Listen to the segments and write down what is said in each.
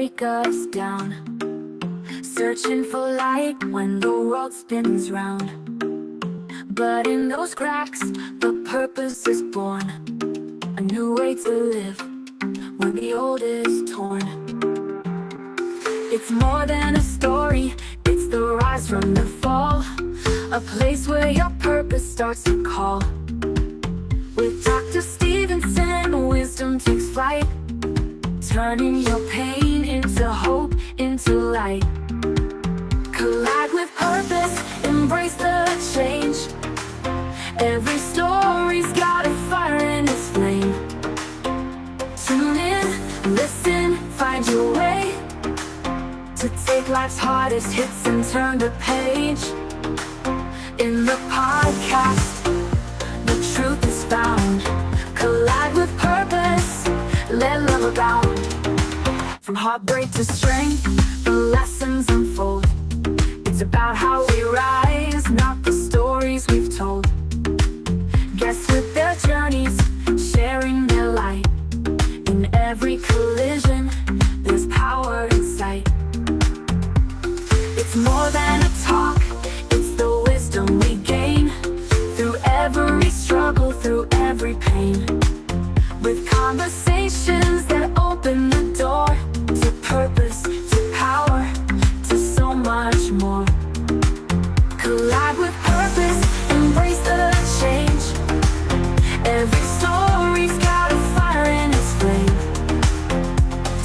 break us down, searching for light when the world spins round. But in those cracks, the purpose is born, a new way to live when the old is torn. It's more than a story, it's the rise from the fall, a place where your purpose starts to call. With Dr. Stephenson, wisdom takes flight, turning your pain into hope, into light. Collide with purpose, embrace the change. Every story's got a fire in its flame. Tune in, listen, find your way to take life's hardest hits and turn the page. In the podcast, the truth is found. Collide with purpose, let love abound. From heartbreak to strength, the lessons unfold. It's about how we rise, not the stories we've told. Guests with their journeys, sharing their light. In every collision, there's power in sight. It's more than a talk, it's the wisdom we gain through every struggle, through every pain. With conversations that open the door to purpose, to power, to so much more. Collide with purpose, embrace the change. Every story's got a fire in its flame.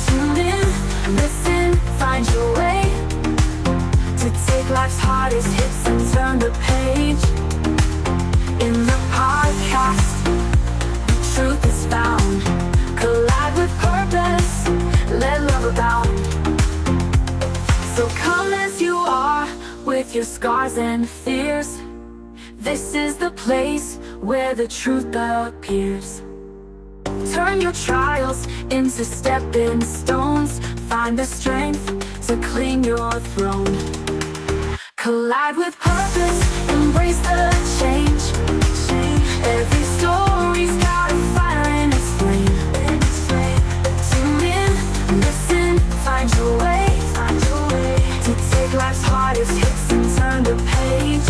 Tune in, listen, find your way to take life's hardest hits and turn the page. In the podcast, the truth is found. Collide with purpose, let love abound. So come as you are, with your scars and fears. This is the place where the truth appears. Turn your trials into stepping stones. Find the strength to claim your throne. Collide with purpose, embrace the change. Every story's got a fire in its flame. Tune in, listen, find your way to take life's hardest hits and turn the page.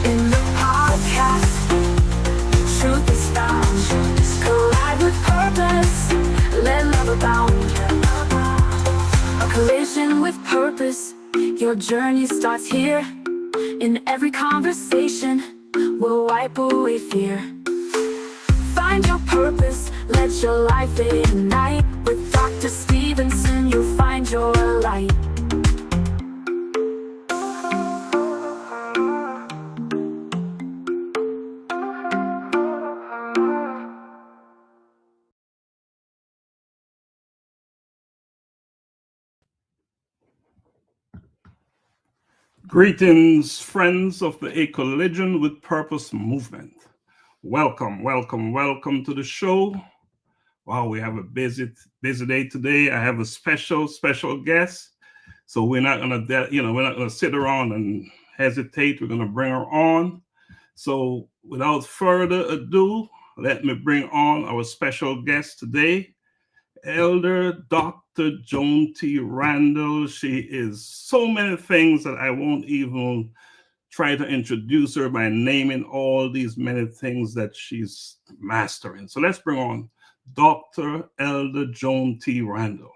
In the podcast, truth is found. Collide with purpose, let love abound. A collision with purpose, your journey starts here. In every conversation, we'll wipe away fear. Find your purpose, let your life ignite. With Dr. Stephenson, you'll find your light. Greetings, friends of the A Collision with Purpose movement. Welcome, welcome, welcome to the show. Wow, we have a busy day today. I have a special guest. So we're not gonna sit around and hesitate. We're gonna bring her on. So without further ado, let me bring on our special guest today, Elder Dr. Joan T. Randall. She is so many things that I won't even try to introduce her by naming all these many things that she's mastering. So let's bring on Dr. Elder Joan T. Randall.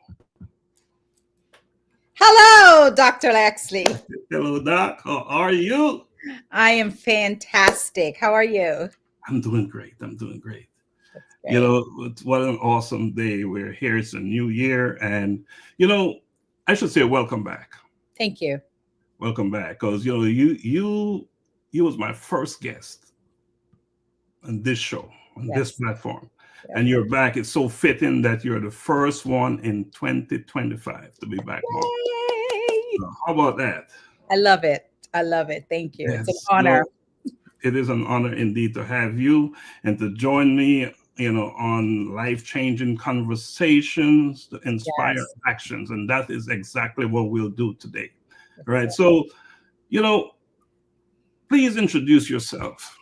Hello, Dr. Laxley. Hello, Doc. How are you? I am fantastic. How are you? I'm doing great. You know, what an awesome day. We're here. It's a new year. And, I should say welcome back. Thank you. Welcome back. Because, you was my first guest on this show, on this platform. Yes. And you're back. It's so fitting that you're the first one in 2025 to be back home. Yay! So how about that? I love it. Thank you. Yes. It's an honor. It is an honor indeed to have you and to join me, on life-changing conversations to inspire actions. And that is exactly what we'll do today. Right. So, please introduce yourself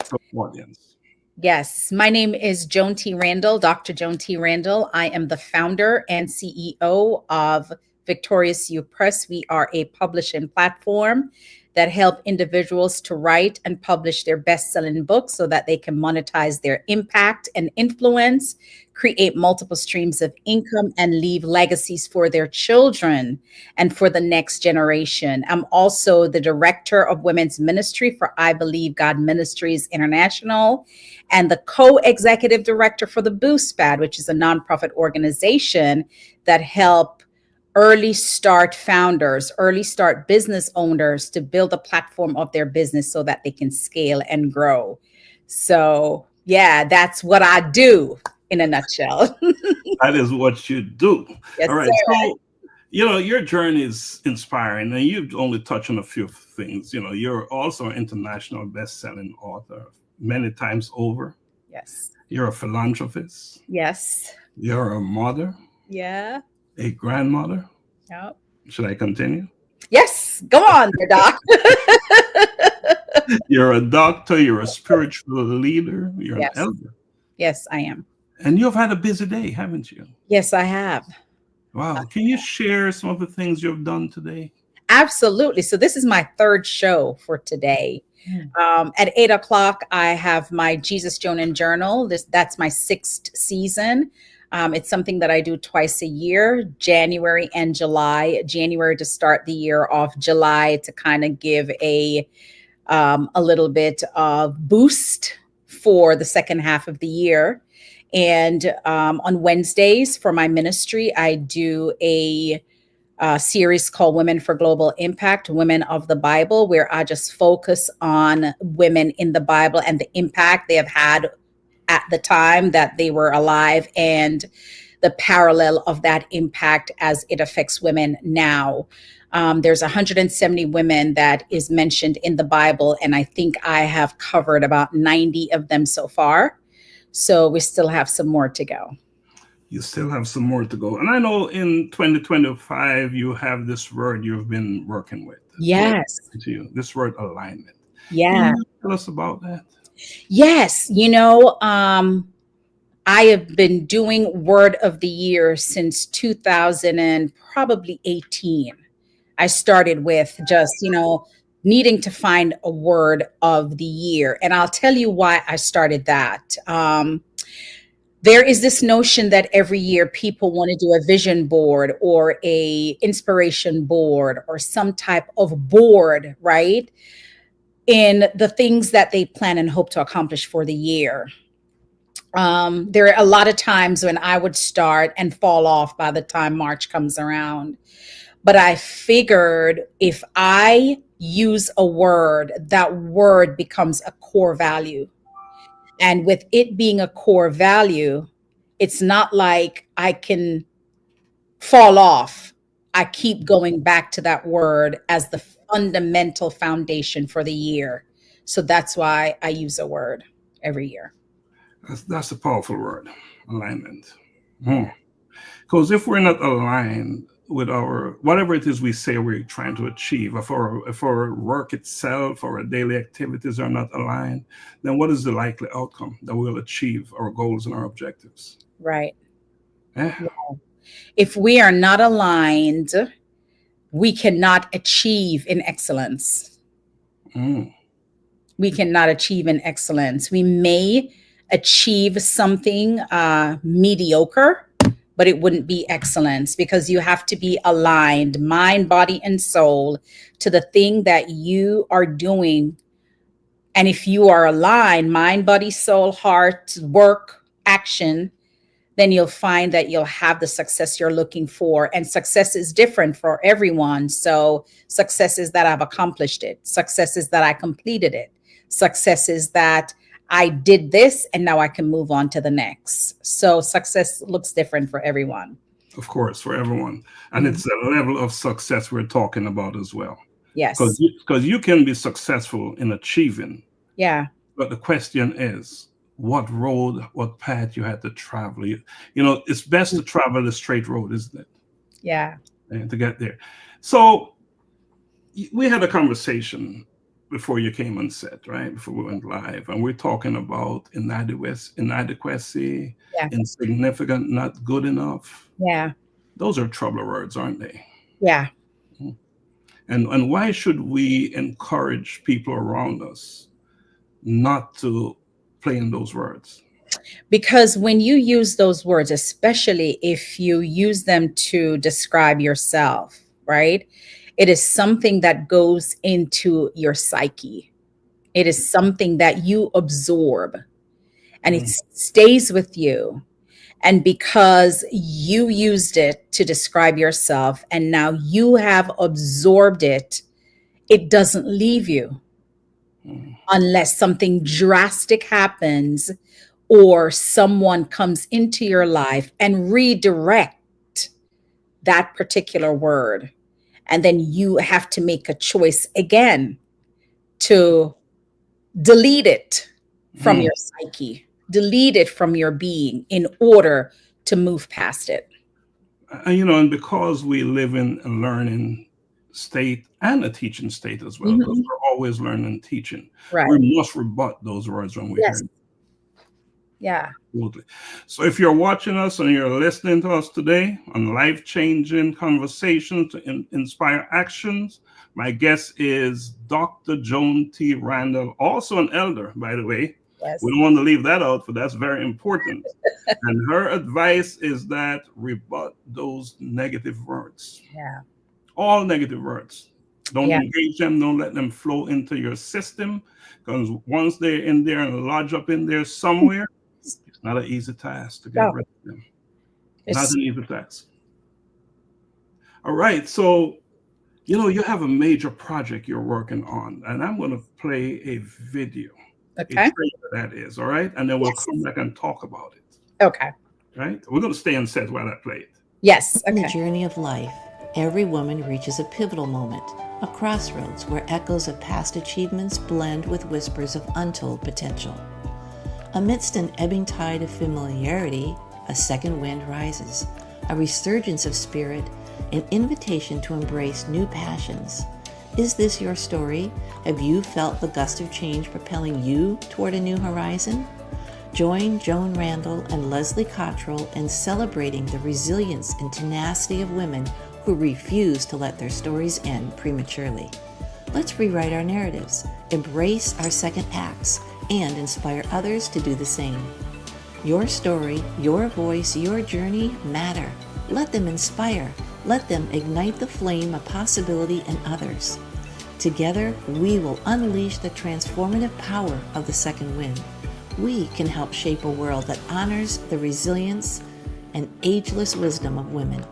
to the audience. Yes, my name is Joan T. Randall, Dr. Joan T. Randall. I am the founder and CEO of Victorious You Press. We are a publishing platform that help individuals to write and publish their best-selling books so that they can monetize their impact and influence, create multiple streams of income, and leave legacies for their children and for the next generation. I'm also the director of women's ministry for I Believe God Ministries International and the co-executive director for the Boost Pad, which is a nonprofit organization that help early start founders, early start business owners to build a platform of their business so that they can scale and grow. So yeah, that's what I do in a nutshell. That is what you do. Yes, All right. sir. So, your journey is inspiring, and you've only touched on a few things. You're also an international best-selling author many times over. Yes. You're a philanthropist. Yes. You're a mother, Yeah. a grandmother. Yep. Should I continue? Yes. Go on, Doc. You're a doctor. You're a spiritual leader. You're an Yes. elder. Yes, I am. And you've had a busy day, haven't you? Yes, I have. Wow. Can you share some of the things you've done today? Absolutely. So this is my third show for today. At 8 o'clock, I have my Jesus Joan Journal. That's my 6th season. It's something that I do twice a year, January and July. January to start the year off, July to kind of give a little bit of boost for the second half of the year. And on Wednesdays for my ministry, I do a series called Women for Global Impact, Women of the Bible, where I just focus on women in the Bible and the impact they have had at the time that they were alive and the parallel of that impact as it affects women now. There's 170 women that is mentioned in the Bible, and I think I have covered about 90 of them so far. So we still have some more to go. You still have some more to go. And I know in 2025, you have this word you've been working with. Yes. This word alignment. Yeah. Can you tell us about that? Yes. I have been doing Word of the Year since 2018. I started with just, needing to find a word of the year. And I'll tell you why I started that. There is this notion that every year people want to do a vision board or a inspiration board or some type of board, right? In the things that they plan and hope to accomplish for the year. There are a lot of times when I would start and fall off by the time March comes around. But I figured if I use a word, that word becomes a core value. And with it being a core value, it's not like I can fall off. I keep going back to that word as the fundamental foundation for the year. So that's why I use a word every year. That's a powerful word, alignment. Because if we're not aligned with our, whatever it is we say we're trying to achieve, if our work itself or our daily activities are not aligned, then what is the likely outcome that we'll achieve our goals and our objectives? Right. Yeah. If we are not aligned, we cannot achieve in excellence. We cannot achieve in excellence. We may achieve something mediocre, but it wouldn't be excellence because you have to be aligned, mind, body, and soul to the thing that you are doing. And if you are aligned, mind, body, soul, heart, work, action, then you'll find that you'll have the success you're looking for. And success is different for everyone. So success is that I've accomplished it. Success is that I completed it. Success is that I did this and now I can move on to the next. So success looks different for everyone. Of course, for everyone. And it's a level of success we're talking about as well. Yes. Because you can be successful in achieving. Yeah. But the question is, what road, what path you had to travel? It's best to travel the straight road, isn't it? Yeah. And to get there. So we had a conversation before you came on set, right? Before we went live. And we're talking about inadequacy, Yeah. insignificant, not good enough. Yeah. Those are trouble words, aren't they? Yeah. And why should we encourage people around us not to play in those words? Because when you use those words, especially if you use them to describe yourself, right? It is something that goes into your psyche. It is something that you absorb and it stays with you. And because you used it to describe yourself and now you have absorbed it, it doesn't leave you unless something drastic happens or someone comes into your life and redirect that particular word. And then you have to make a choice again to delete it from your psyche, delete it from your being in order to move past it. And because we live in a learning state and a teaching state as well, because we're always learning and teaching, Right. we must rebut those words when we hear them. Yeah. Absolutely. So if you're watching us and you're listening to us today on life-changing conversations to inspire actions, my guest is Dr. Joan T. Randall, also an elder, by the way. Yes. We don't want to leave that out, but that's very important. And her advice is that rebut those negative words. Yeah. All negative words. Don't engage them. Don't let them flow into your system. Because once they're in there and lodge up in there somewhere, it's not an easy task to get rid of them. Not an easy task. All right. So, you have a major project you're working on, and I'm going to play a video. Okay. A trailer that is, all right? And then we'll come back and talk about it. Okay. Right? We're going to stay on set while I play it. Yes. In Okay. the journey of life, every woman reaches a pivotal moment, a crossroads where echoes of past achievements blend with whispers of untold potential. Amidst an ebbing tide of familiarity, a second wind rises, a resurgence of spirit, an invitation to embrace new passions. Is this your story? Have you felt the gust of change propelling you toward a new horizon? Join Joan Randall and Leslie Cottrell in celebrating the resilience and tenacity of women who refuse to let their stories end prematurely. Let's rewrite our narratives, embrace our second acts, and inspire others to do the same. Your story, your voice, your journey matter. Let them inspire. Let them ignite the flame of possibility in others. Together, we will unleash the transformative power of the second wind. We can help shape a world that honors the resilience and ageless wisdom of women.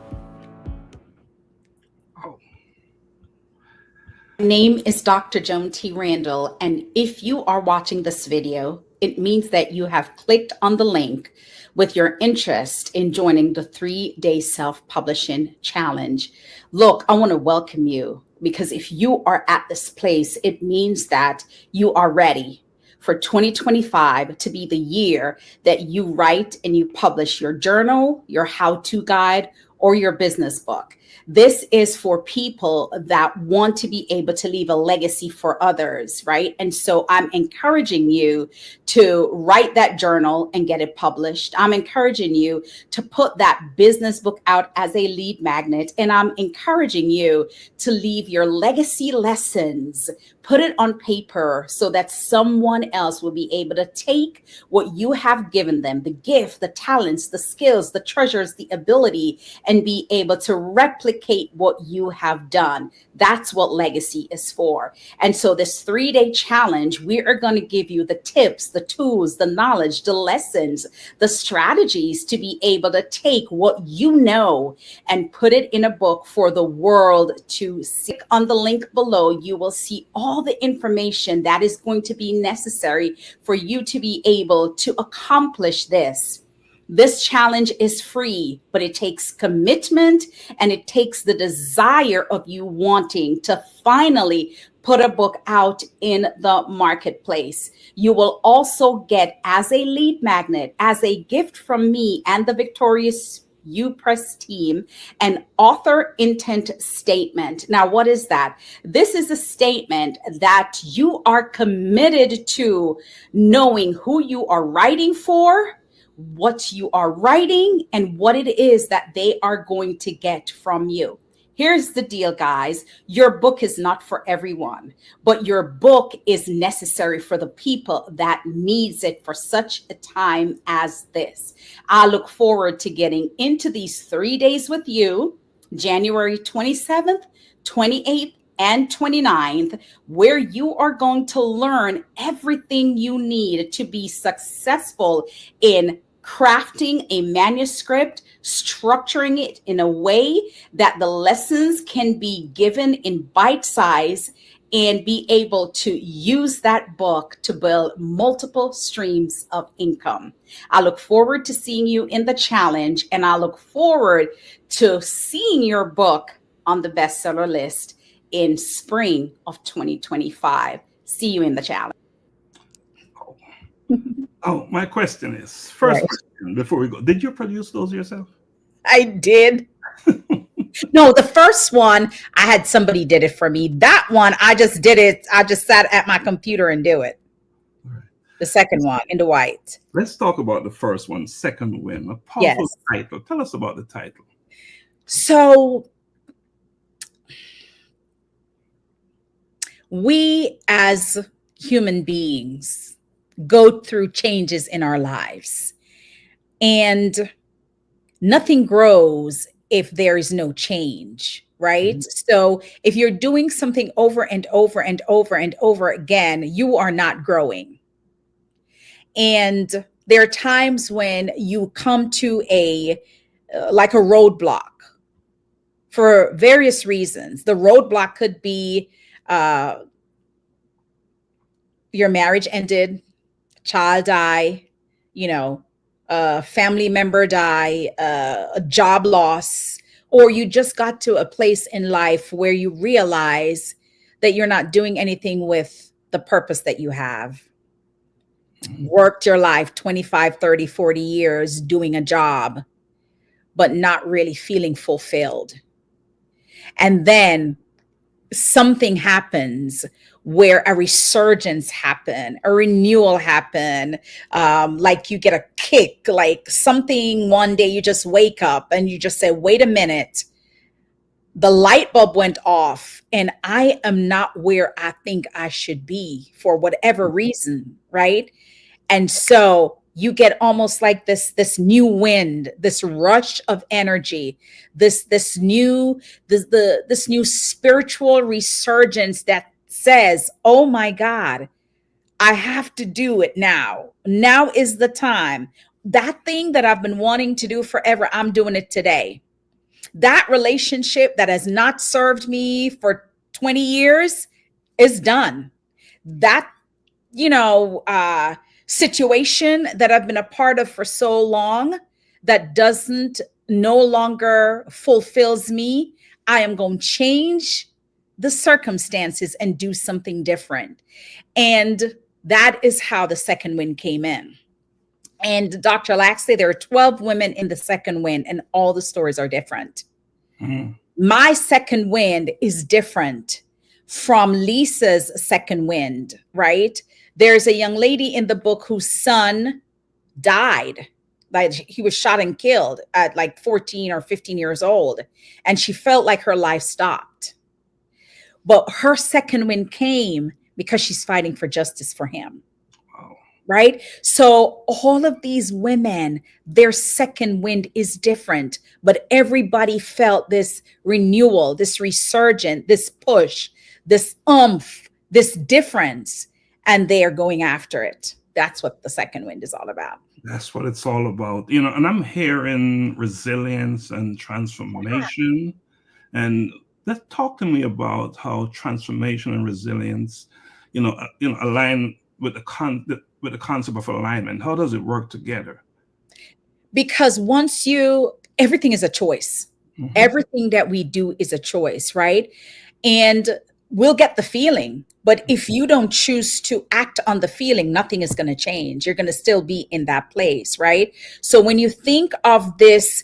My name is Dr. Joan T. Randall, and if you are watching this video, it means that you have clicked on the link with your interest in joining the 3-day self-publishing challenge. Look, I want to welcome you because if you are at this place, it means that you are ready for 2025 to be the year that you write and you publish your journal, your how-to guide, or your business book. This is for people that want to be able to leave a legacy for others, right? And so I'm encouraging you to write that journal and get it published. I'm encouraging you to put that business book out as a lead magnet. And I'm encouraging you to leave your legacy lessons, put it on paper so that someone else will be able to take what you have given them, the gift, the talents, the skills, the treasures, the ability, and be able to replicate what you have done. That's what legacy is for. And so this 3-day challenge, we are going to give you the tips, the tools, the knowledge, the lessons, the strategies to be able to take what you know and put it in a book for the world to see. On the link below, you will see all the information that is going to be necessary for you to be able to accomplish this. This challenge is free, but it takes commitment and it takes the desire of you wanting to finally put a book out in the marketplace. You will also get, as a lead magnet, as a gift from me and the Victorious You Press team an author intent statement. Now, what is that? This is a statement that you are committed to knowing who you are writing for, what you are writing, and what it is that they are going to get from you. Here's the deal, guys. Your book is not for everyone, but your book is necessary for the people that needs it for such a time as this. I look forward to getting into these 3 days with you, January 27th, 28th, and 29th, where you are going to learn everything you need to be successful in crafting a manuscript, structuring it in a way that the lessons can be given in bite size and be able to use that book to build multiple streams of income. I look forward to seeing you in the challenge, and I look forward to seeing your book on the bestseller list in spring of 2025. See you in the challenge. Oh, my question is, first Right. question before we go, did you produce those yourself? I did. No, the first one, I had somebody did it for me. That one, I just did it. I just sat at my computer and do it. Right. The second one in the white. Let's talk about the first one, Second Wind, a powerful Yes. title. Tell us about the title. So we as human beings go through changes in our lives, and nothing grows if there is no change, right? So if you're doing something over and over and over and over again, you are not growing. And there are times when you come to like a roadblock for various reasons. The roadblock could be your marriage ended, child die, a family member die, a job loss, or you just got to a place in life where you realize that you're not doing anything with the purpose that you have. Worked your life 25, 30, 40 years doing a job, but not really feeling fulfilled. And then something happens where a resurgence happen, a renewal happen, like you get a kick, like something one day you just wake up and you just say, wait a minute, the light bulb went off and I am not where I think I should be for whatever reason, right? And so you get almost like this new wind, this rush of energy, this new spiritual resurgence that says, oh my God, I have to do it now. Now is the time. That thing that I've been wanting to do forever, I'm doing it today. That relationship that has not served me for 20 years is done. That, situation that I've been a part of for so long that doesn't no longer fulfills me, I am going to change the circumstances and do something different. And that is how the second wind came in. And Dr. Laxley, there are 12 women in the second wind, and all the stories are different. Mm-hmm. My second wind is different from Lisa's second wind, right? There's a young lady in the book whose son died. Like he was shot and killed at like 14 or 15 years old. And she felt like her life stopped. But her second wind came because she's fighting for justice for him. Wow. Right? So all of these women, their second wind is different, but everybody felt this renewal, this resurgent, this push, this oomph, this difference, and they are going after it. That's what the second wind is all about. That's what it's all about. And I'm hearing resilience and transformation. And talk to me about how transformation and resilience, align with the concept of alignment. How does it work together? Because everything is a choice. Mm-hmm. Everything that we do is a choice, right? And we'll get the feeling, but if you don't choose to act on the feeling, nothing is going to change. You're going to still be in that place, right? So when you think of this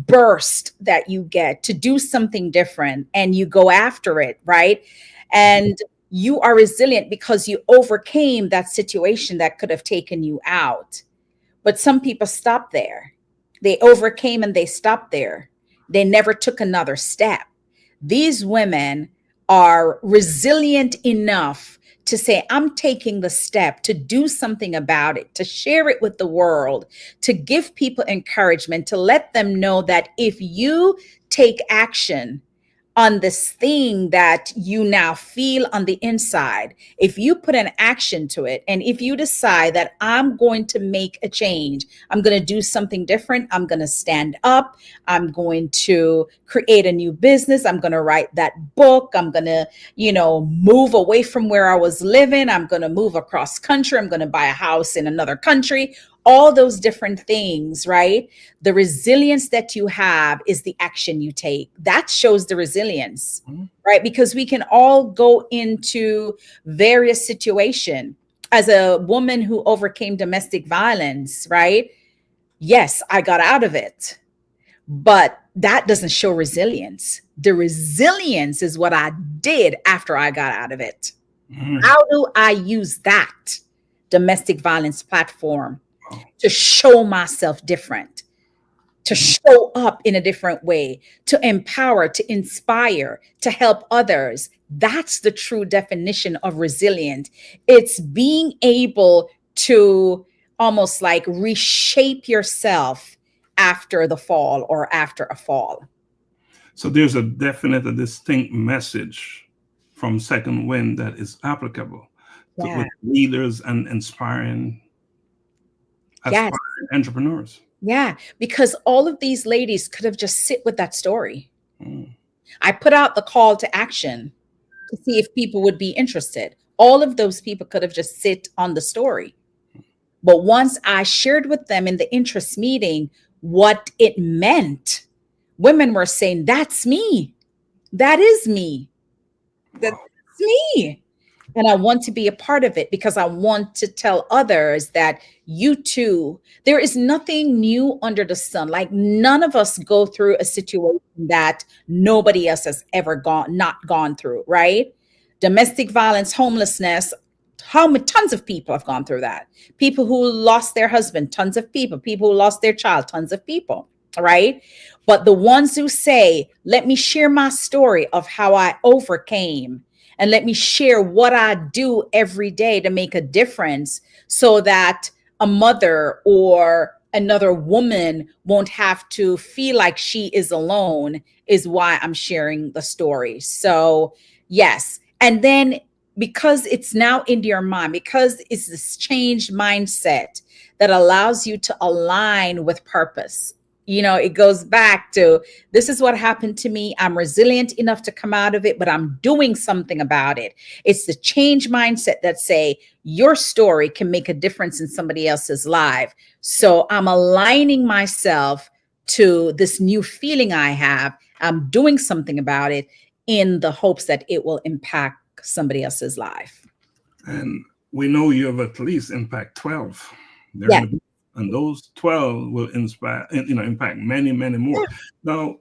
burst that you get to do something different and you go after it, right? And you are resilient because you overcame that situation that could have taken you out. But some people stop there. They overcame and they stopped there. They never took another step. These women are resilient enough to say, I'm taking the step to do something about it, to share it with the world, to give people encouragement, to let them know that if you take action on this thing that you now feel on the inside, if you put an action to it, and if you decide that I'm going to make a change, I'm going to do something different, I'm going to stand up, I'm going to create a new business, I'm going to write that book, I'm going to, move away from where I was living, I'm going to move across country, I'm going to buy a house in another country, all those different things, right? The resilience that you have is the action you take. That shows the resilience, right? Because we can all go into various situations. As a woman who overcame domestic violence, right? Yes, I got out of it, but that doesn't show resilience. The resilience is what I did after I got out of it. How do I use that domestic violence platform to show myself different, to show up in a different way, to empower, to inspire, to help others? That's the true definition of resilient. It's being able to almost like reshape yourself after the fall or after a fall. So there's a distinct message from Second Wind that is applicable with leaders and inspiring entrepreneurs. Yeah, because all of these ladies could have just sit with that story. I put out the call to action to see if people would be interested. All of those people could have just sit on the story. But once I shared with them in the interest meeting what it meant, women were saying, that's me. That is me. That's me. And I want to be a part of it because I want to tell others that you too, there is nothing new under the sun. Like none of us go through a situation that nobody else has ever not gone through, right? Domestic violence, homelessness, tons of people have gone through that. People who lost their husband, tons of people. People who lost their child, tons of people, right? But the ones who say, let me share my story of how I overcame, and let me share what I do every day to make a difference so that a mother or another woman won't have to feel like she is alone, is why I'm sharing the story. So yes. And then because it's now into your mind, because it's this changed mindset that allows you to align with purpose. It goes back to, this is what happened to me. I'm resilient enough to come out of it, but I'm doing something about it. It's the change mindset that say your story can make a difference in somebody else's life. So I'm aligning myself to this new feeling I have. I'm doing something about it in the hopes that it will impact somebody else's life. And we know you have at least impact 12. And those 12 will impact many, many more. Now,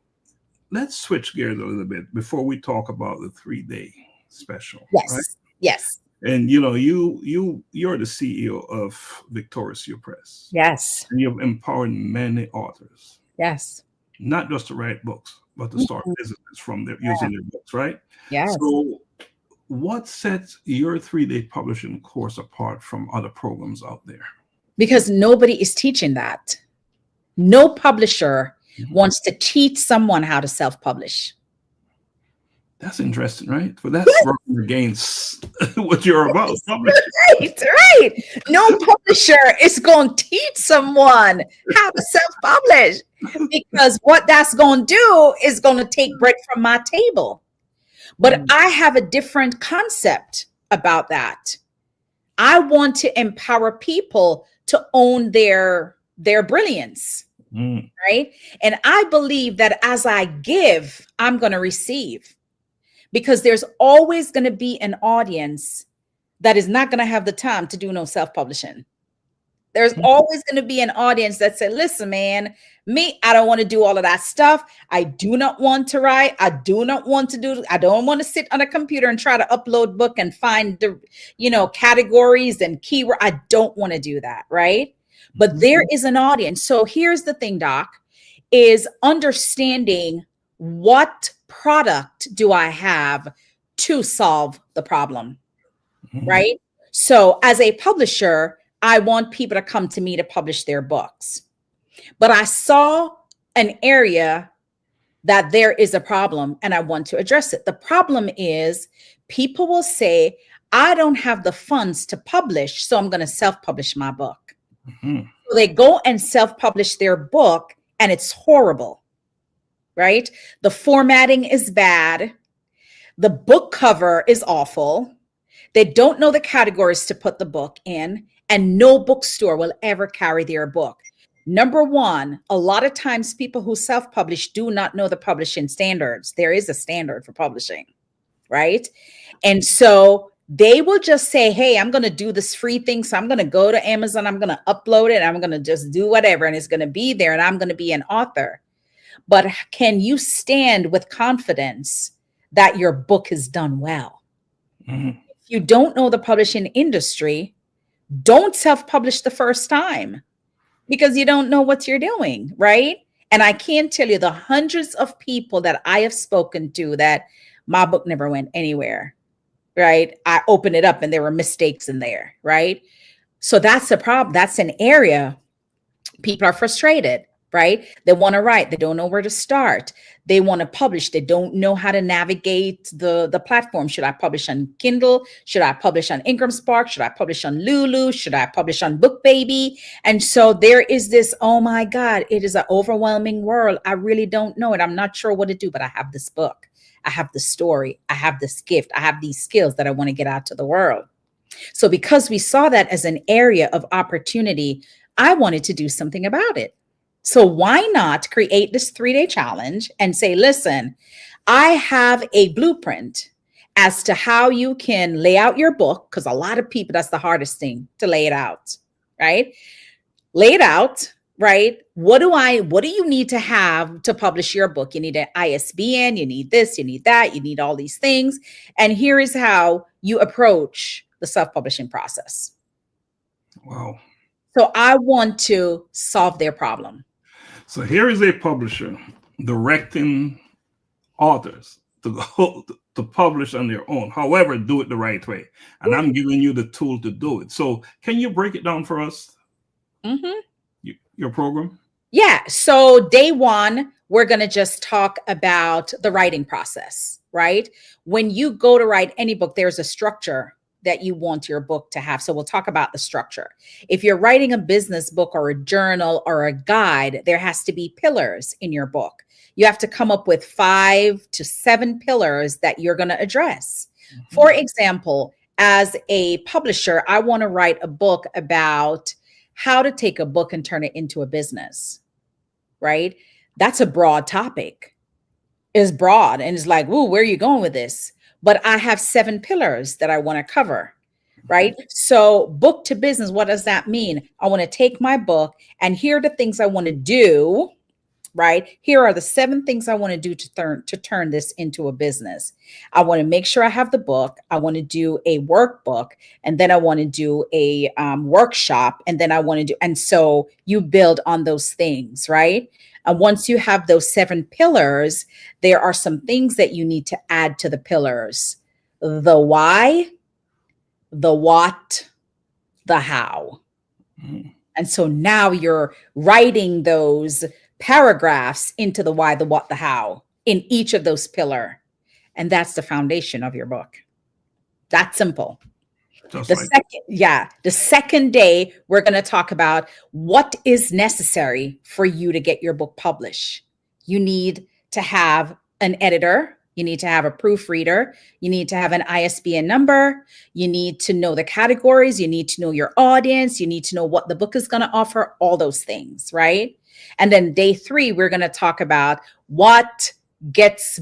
let's switch gears a little bit before we talk about the 3-day special. Yes. Right? Yes. And you're the CEO of Victorious Press. Yes. And you've empowered many authors. Yes. Not just to write books, but to start businesses from using their books, right? Yes. So what sets your 3-day publishing course apart from other programs out there? Because nobody is teaching that. No publisher wants to teach someone how to self-publish. That's interesting, right? But that's working against what you're about. Right. No publisher is going to teach someone how to self-publish, because what that's going to do is going to take bread from my table. But I have a different concept about that. I want to empower people to own their brilliance, right? And I believe that as I give, I'm going to receive. because there's always going to be an audience that is not going to have the time to do no self-publishing. There's always going to be an audience that said, listen, man, I don't want to do all of that stuff. I do not want to write. I don't want to sit on a computer and try to upload book and find the, categories and keyword. I don't want to do that. Right. But there is an audience. So here's the thing, Doc, is understanding what product do I have to solve the problem. Right. So as a publisher, I want people to come to me to publish their books. But I saw an area that there is a problem and I want to address it. The problem is people will say, I don't have the funds to publish, so I'm going to self-publish my book. So they go and self-publish their book and it's horrible, right? The formatting is bad. The book cover is awful. They don't know the categories to put the book in. And no bookstore will ever carry their book. Number one, a lot of times people who self-publish do not know the publishing standards. There is a standard for publishing, right? And so they will just say, hey, I'm going to do this free thing. So I'm going to go to Amazon. I'm going to upload it. I'm going to just do whatever. And it's going to be there. And I'm going to be an author. But can you stand with confidence that your book is done well? If you don't know the publishing industry, don't self-publish the first time because you don't know what you're doing, right? And I can't tell you the hundreds of people that I have spoken to that my book never went anywhere, right? I opened it up and there were mistakes in there, right? So that's a problem. That's an area people are frustrated, right? They want to write. They don't know where to start. They want to publish. They don't know how to navigate the platform. Should I publish on Kindle? Should I publish on Ingram Spark? Should I publish on Lulu? Should I publish on BookBaby? And so there is this, oh my God, it is an overwhelming world. I really don't know it. I'm not sure what to do, but I have this book. I have the story. I have this gift. I have these skills that I want to get out to the world. So because we saw that as an area of opportunity, I wanted to do something about it. So why not create this 3-day challenge and say, listen, I have a blueprint as to how you can lay out your book, because a lot of people, that's the hardest thing, to lay it out, right? Lay it out, right? What do you need to have to publish your book? You need an ISBN, you need this, you need that, you need all these things. And here is how you approach the self-publishing process. Wow. So I want to solve their problem. So here is a publisher directing authors to go to publish on their own. However, do it the right way. And I'm giving you the tool to do it. So can you break it down for us? Your program? Yeah. So day one, we're going to just talk about the writing process, right? When you go to write any book, there's a structure that you want your book to have. So we'll talk about the structure. If you're writing a business book or a journal or a guide, there has to be pillars in your book. You have to come up with 5 to 7 pillars that you're going to address. For example, as a publisher, I want to write a book about how to take a book and turn it into a business, right? That's a broad topic. It's broad and it's like, ooh, where are you going with this? But I have 7 pillars that I want to cover, right? So book to business, what does that mean? I want to take my book and here are the things I want to do, right? Here are the 7 things I want to do to turn this into a business. I want to make sure I have the book. I want to do a workbook, and then I want to do a workshop, and then I want to do, and so you build on those things, right? And once you have those 7 pillars, there are some things that you need to add to the pillars: the why, the what, the how. And so now you're writing those paragraphs into the why, the what, the how in each of those pillars. And that's the foundation of your book. That's simple. The second day, we're going to talk about what is necessary for you to get your book published. You need to have an editor. You need to have a proofreader. You need to have an ISBN number. You need to know the categories. You need to know your audience. You need to know what the book is going to offer, all those things, right? And then day 3, we're going to talk about what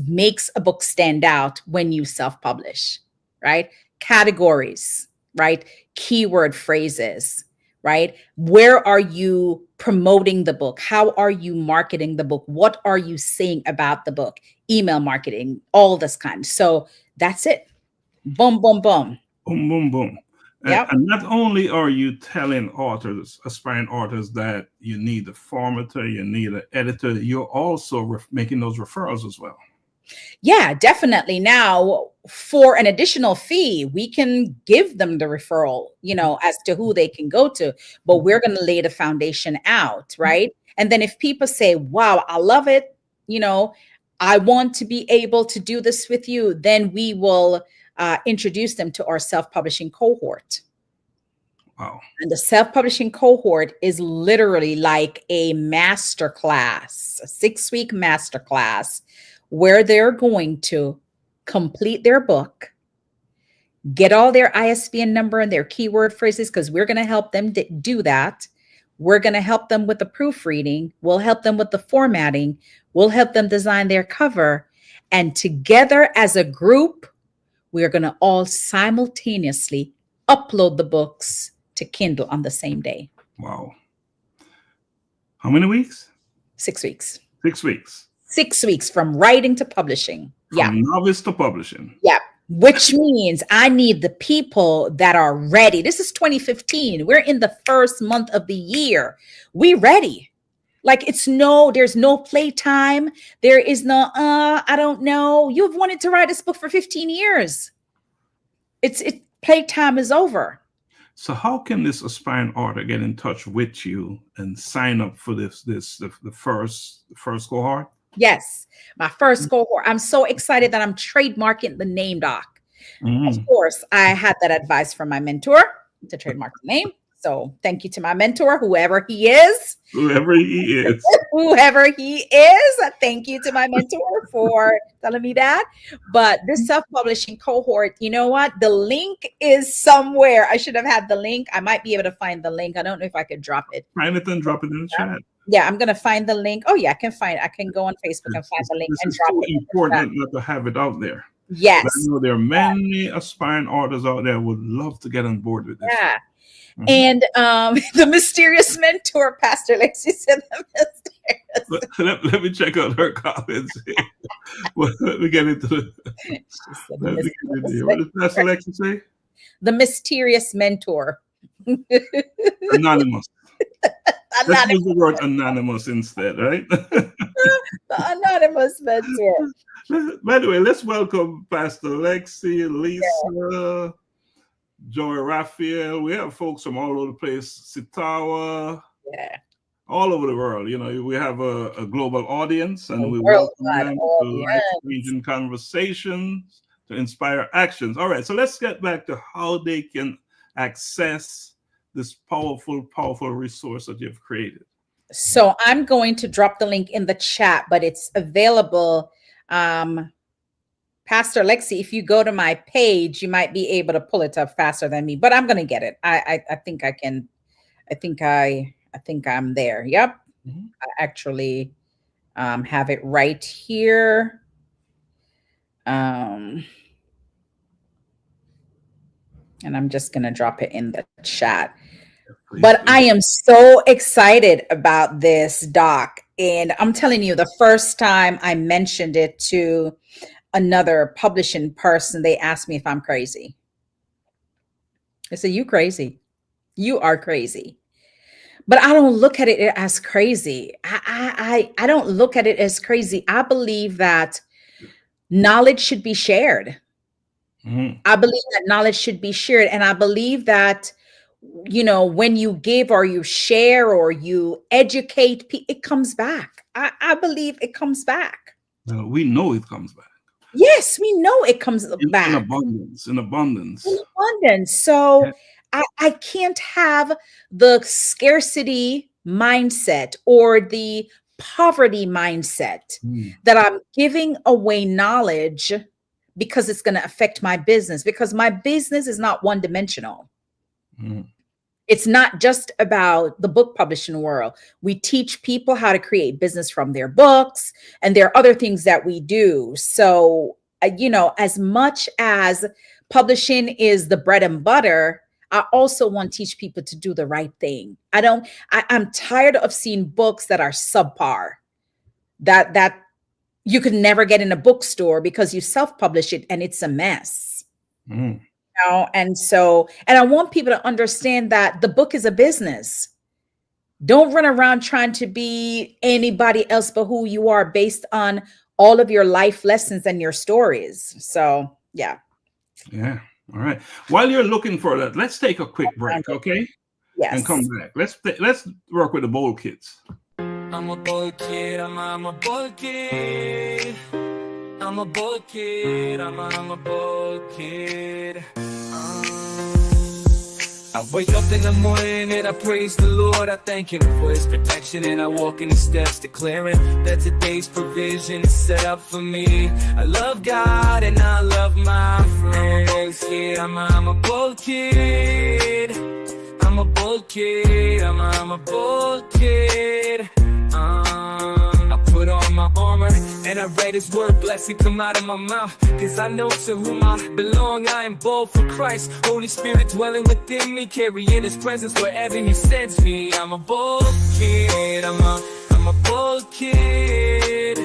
makes a book stand out when you self-publish, right? Categories, right? Keyword phrases, right? Where are you promoting the book? How are you marketing the book? What are you saying about the book? Email marketing, all this kind. So that's it. Boom, boom, boom. Boom, boom, boom. Yep. And not only are you telling authors, aspiring authors, that you need a formatter, you need an editor, you're also making those referrals as well. Yeah, definitely. Now, for an additional fee, we can give them the referral, as to who they can go to, but we're going to lay the foundation out, right? And then if people say, wow, I love it, I want to be able to do this with you, then we will introduce them to our self-publishing cohort. Wow. And the self-publishing cohort is literally like a masterclass, a 6-week masterclass, where they're going to complete their book, get all their ISBN number and their keyword phrases, because we're going to help them do that. We're going to help them with the proofreading. We'll help them with the formatting. We'll help them design their cover. And together as a group, we're going to all simultaneously upload the books to Kindle on the same day. Wow. How many weeks? 6 weeks. 6 weeks. 6 weeks from writing to publishing. From novice to publishing. Yeah. Which means I need the people that are ready. This is 2015. We're in the first month of the year. We ready. Like there's no playtime. There is no, I don't know. You've wanted to write this book for 15 years. Playtime is over. So how can this aspiring author get in touch with you and sign up for the first cohort? Yes, my first cohort. I'm so excited that I'm trademarking the name, Doc. Of course, I had that advice from my mentor to trademark the name. So thank you to my mentor, whoever he is. Whoever he is. Whoever he is. Thank you to my mentor for telling me that. But this self-publishing cohort, you know what? The link is somewhere. I should have had the link. I might be able to find the link. I don't know if I could drop it. Find it and drop it in the chat. Yeah, I'm going to find the link. Oh, yeah, I can go on Facebook and find the link and drop it. It's important not to have it out there. Yes. But I know there are many aspiring authors out there who would love to get on board with this. Yeah. And the mysterious mentor, Pastor Laxley said the mysterious. Let me check out her comments. Let me get into the. What does Pastor Laxley say? The mysterious mentor. Anonymous. Let's use the word anonymous instead, right? The anonymous mentor. By the way, let's welcome Pastor Lexi, Lisa, Joy Raphael. We have folks from all over the place, Sitawa, all over the world. We have a global audience, and we welcome them to life-changing conversations to inspire actions. All right, so let's get back to how they can access this powerful resource that you've created. So I'm going to drop the link in the chat, but it's available. Pastor Lexi, if you go to my page, you might be able to pull it up faster than me, but I'm going to get it. I think I can. I think I'm there. Yep. I actually have it right here. And I'm just going to drop it in the chat. But I am so excited about this, Doc. And I'm telling you, the first time I mentioned it to another publishing person, they asked me if I'm crazy. I said, "You crazy. You are crazy." But I don't look at it as crazy. I don't look at it as crazy. I believe that knowledge should be shared. I believe that knowledge should be shared. And I believe that, when you give or you share or you educate, it comes back. I believe it comes back. We know it comes back. Yes, we know it comes back. In abundance. In abundance. So I can't have the scarcity mindset or the poverty mindset that I'm giving away knowledge because it's going to affect my business, because my business is not one-dimensional. It's not just about the book publishing world. We teach people how to create business from their books, and there are other things that we do. So, as much as publishing is the bread and butter, I also want to teach people to do the right thing. I'm tired of seeing books that are subpar, that you could never get in a bookstore because you self-publish it and it's a mess. Mm. And I want people to understand that the book is a business. Don't run around trying to be anybody else but who you are based on all of your life lessons and your stories. So, yeah. Yeah. All right. While you're looking for that, let's take a quick break, okay? Yes. And come back. Let's work with the bold kids. I'm a bold kid, I'm a bold kid. I'm a bold kid, I'm a bold kid. I wake up in the morning and I praise the Lord. I thank Him for His protection and I walk in His steps, declaring that today's provision is set up for me. I love God and I love my friends. I'm a bold kid. I'm a bold kid. I'm a bold kid. I put on my armor and I read His word, blessing come out of my mouth. Cause I know to whom I belong, I am bold for Christ. Holy Spirit dwelling within me, carrying His presence wherever He sends me. I'm a bold kid, I'm a bold kid.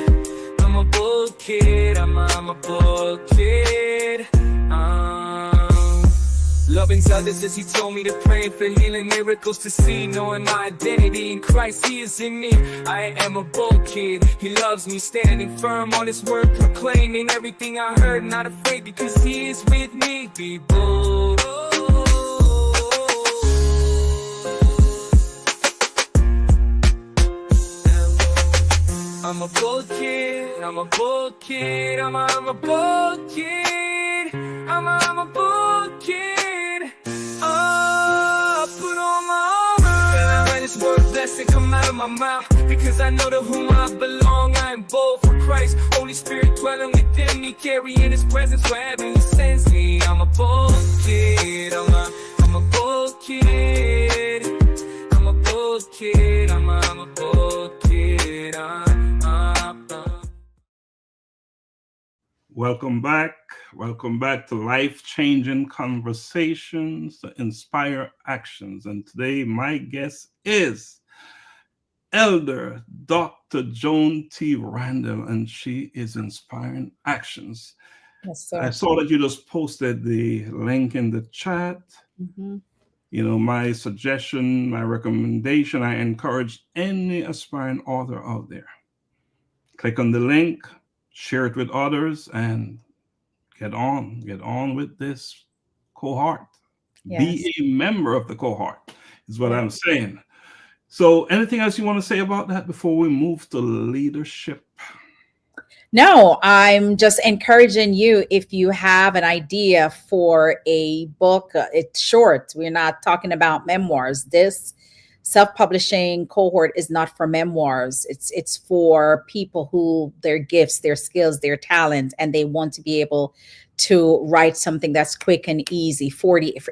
I'm a bold kid, I'm a bold kid. Loving others as He told me to pray for healing, miracles to see, knowing my identity in Christ, He is in me. I am a bold kid, He loves me, standing firm on His word, proclaiming everything I heard, not afraid because He is with me. Be bold. I'm a bold kid, I'm a bold kid, I'm a bold kid, I'm a bold kid. Put on my armor and I read His word, blessing come out of my mouth. Because I know to whom I belong, I am bold for Christ. Holy Spirit dwelling within me, carrying His presence wherever He sends me. I'm a bold kid, I'm a bold kid. I'm a bold kid, I'm a bold kid. Welcome back. Welcome back to Life-Changing Conversations that Inspire Actions. And today my guest is Elder Dr. Joan T. Randall, and she is inspiring actions. Yes, sir. I saw that you just posted the link in the chat. Mm-hmm. My suggestion, my recommendation, I encourage any aspiring author out there. Click on the link, share it with others, and get on with this cohort. Yes. Be a member of the cohort is what I'm saying. So anything else you want to say about that before we move to leadership? No, I'm just encouraging you, if you have an idea for a book, it's short. We're not talking about memoirs. This self-publishing cohort is not for memoirs. It's for people who their gifts, their skills, their talent, and they want to be able to write something that's quick and easy,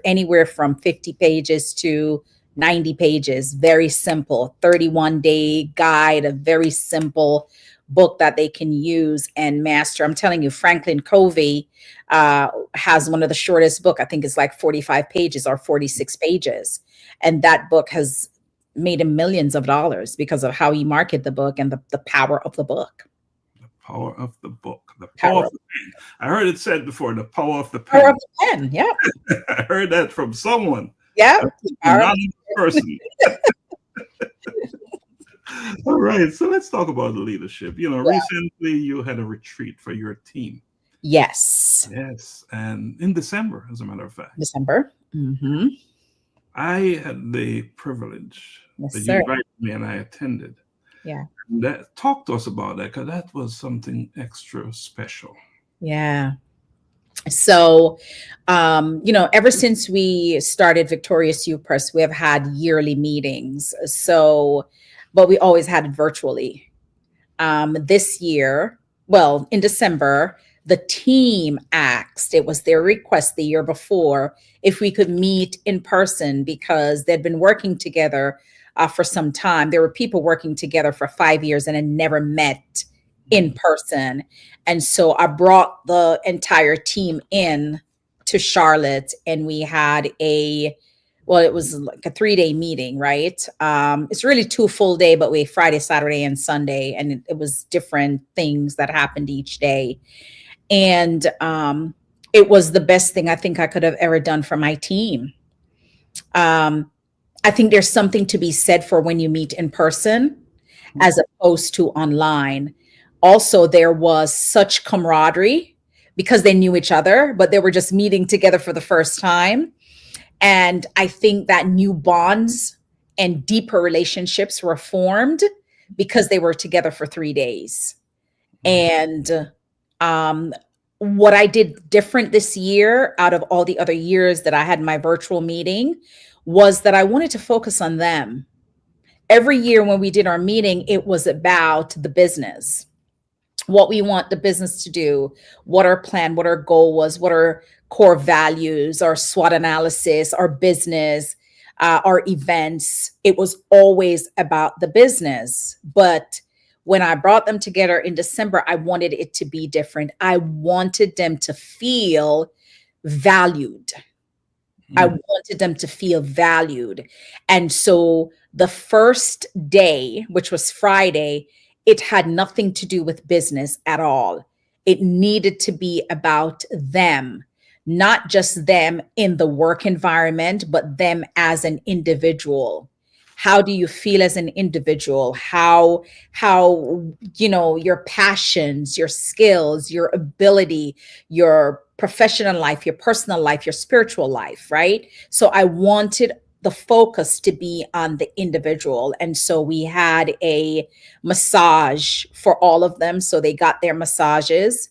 anywhere from 50 pages to 90 pages, very simple, 31-day guide, a very simple book that they can use and master. I'm telling you, Franklin Covey has one of the shortest book. I think it's like 45 pages or 46 pages. And that book has made him millions of dollars because of how he marketed the book and the power of the book. The power of the book. The power of the pen. I heard it said before, the power of the pen. Power of the pen, yeah. I heard that from someone. Yeah. Not a person. All right, so let's talk about the leadership. Recently you had a retreat for your team. Yes. Yes, and in December, as a matter of fact. December. Mm-hmm. I had the privilege that you invited me and I attended. Yeah. Talk to us about that, because that was something extra special. Yeah. So, ever since we started Victorious Youth Press, we have had yearly meetings. So, but we always had it virtually. This year, in December, the team asked, it was their request the year before, if we could meet in person because they'd been working together for some time. There were people working together for 5 years and had never met in person. And so I brought the entire team in to Charlotte, and we had it was like a 3-day meeting, right? It's really 2 full day, but we Friday, Saturday, and Sunday, and it was different things that happened each day. And it was the best thing I think I could have ever done for my team. I think there's something to be said for when you meet in person as opposed to online. Also, there was such camaraderie because they knew each other, but they were just meeting together for the first time. And I think that new bonds and deeper relationships were formed because they were together for 3 days. And what I did different this year out of all the other years that I had my virtual meeting was that I wanted to focus on them. Every year when we did our meeting, it was about the business, what we want the business to do, what our plan, what our goal was, what our core values, our SWOT analysis, our business, our events. It was always about the business. But when I brought them together in December, I wanted it to be different. I wanted them to feel valued. I wanted them to feel valued. And so the first day, which was Friday, it had nothing to do with business at all. It needed to be about them, not just them in the work environment, but them as an individual. How do you feel as an individual? How your passions, your skills, your ability, your professional life, your personal life, your spiritual life, right? So I wanted the focus to be on the individual. And so we had a massage for all of them. So they got their massages.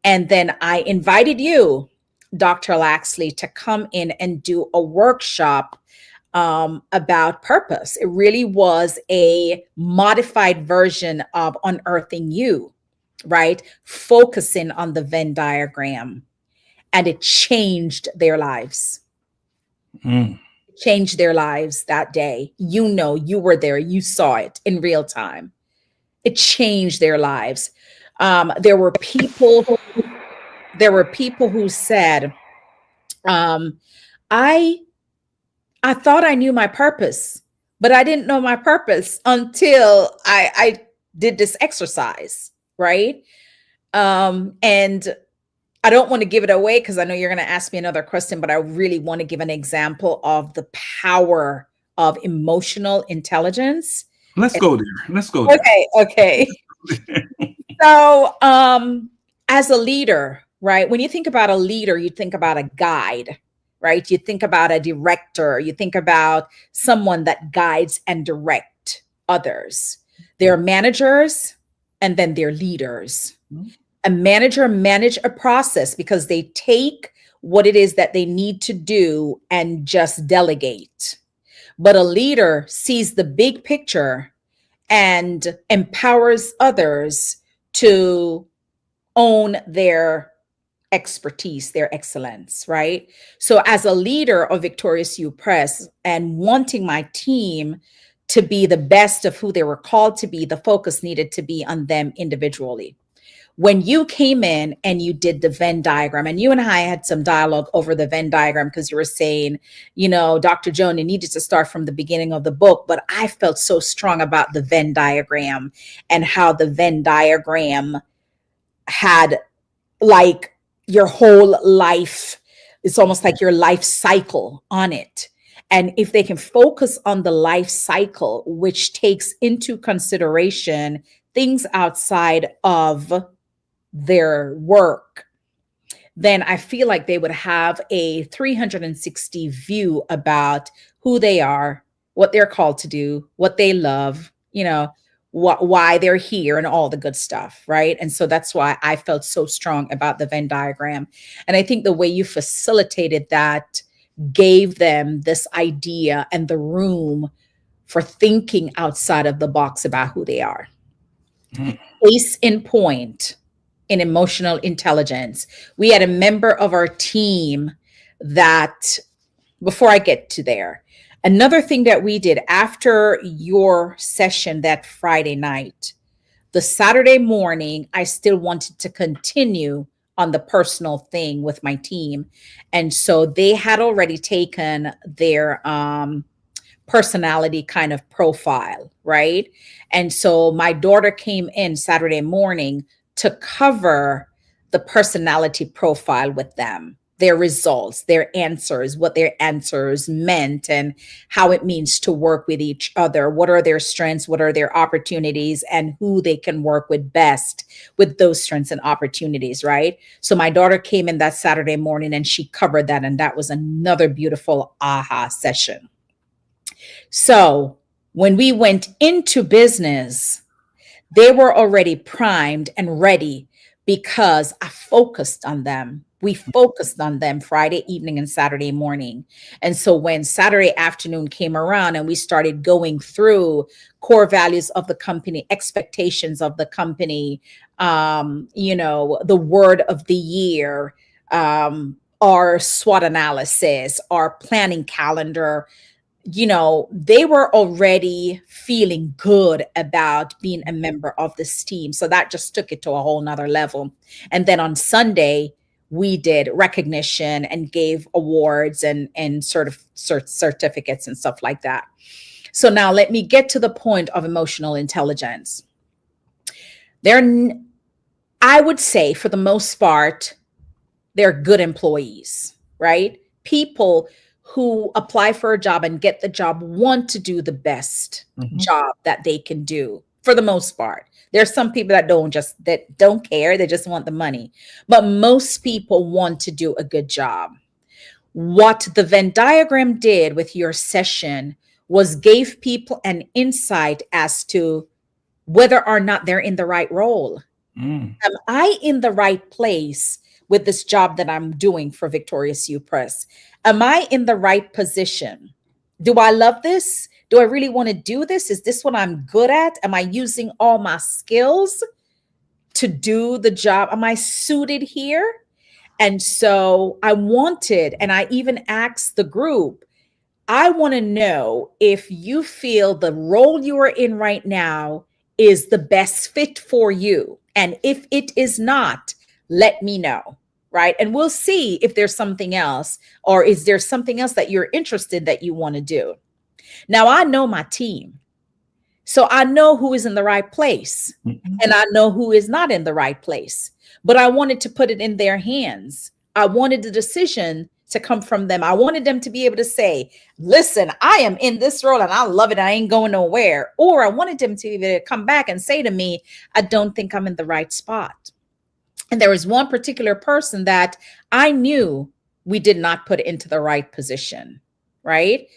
And then I invited you, Dr. Laxley, to come in and do a workshop about purpose. It really was a modified version of Unearthing You, right? Focusing on the Venn diagram. And it changed their lives. Changed their lives that day. You were there. You saw it in real time. It changed their lives. There were people who said, I thought I knew my purpose, but I didn't know my purpose until I did this exercise, right? And I don't want to give it away because I know you're going to ask me another question, but I really want to give an example of the power of emotional intelligence. Let's go there. Okay. So, as a leader, right? When you think about a leader, you think about a guide, right? You think about a director. You think about someone that guides and direct others. They're managers and then they're leaders. A manager manage a process because they take what it is that they need to do and just delegate. But a leader sees the big picture and empowers others to own their expertise, their excellence, right? So as a leader of Victorious You Press and wanting my team to be the best of who they were called to be, the focus needed to be on them individually. When you came in and you did the Venn diagram, and you and I had some dialogue over the Venn diagram because you were saying, Dr. Joan, you needed to start from the beginning of the book, but I felt so strong about the Venn diagram and how the Venn diagram had like your whole life. It's almost like your life cycle on it. And if they can focus on the life cycle, which takes into consideration things outside of their work, then I feel like they would have a 360 view about who they are, what they're called to do, what they love, why they're here and all the good stuff, right? And so that's why I felt so strong about the Venn diagram. And I think the way you facilitated that gave them this idea and the room for thinking outside of the box about who they are. Case in point, in emotional intelligence. We had a member of our team that, before I get to there, another thing that we did after your session that Friday night, the Saturday morning, I still wanted to continue on the personal thing with my team. And so they had already taken their personality kind of profile, right? And so my daughter came in Saturday morning to cover the personality profile with them, their results, their answers, what their answers meant, and how it means to work with each other. What are their strengths? What are their opportunities? And who they can work with best with those strengths and opportunities, right? So my daughter came in that Saturday morning and she covered that. And that was another beautiful aha session. So when we went into business, they were already primed and ready because I focused on them. We focused on them Friday evening and Saturday morning. And so when Saturday afternoon came around and we started going through core values of the company, expectations of the company, the word of the year, our SWOT analysis, our planning calendar, they were already feeling good about being a member of this team. So that just took it to a whole nother level. And then on Sunday, we did recognition and gave awards and certificates and stuff like that. So now let me get to the point of emotional intelligence. I would say for the most part, they're good employees, right? People who apply for a job and get the job want to do the best job that they can do for the most part. There's some people that don't care. They just want the money. But most people want to do a good job. What the Venn diagram did with your session was gave people an insight as to whether or not they're in the right role. Am I in the right place with this job that I'm doing for Victorious You Press? Am I in the right position? Do I love this? Do I really want to do this? Is this what I'm good at? Am I using all my skills to do the job? Am I suited here? And so I wanted, and I even asked the group, I want to know if you feel the role you are in right now is the best fit for you. And if it is not, let me know. Right. And we'll see if there's something else, or is there something else that you're interested that you want to do? Now, I know my team. So I know who is in the right place and I know who is not in the right place, but I wanted to put it in their hands. I wanted the decision to come from them. I wanted them to be able to say, listen, I am in this role and I love it. I ain't going nowhere. Or I wanted them to be able to come back and say to me, I don't think I'm in the right spot. And there was one particular person that I knew we did not put into the right position, right?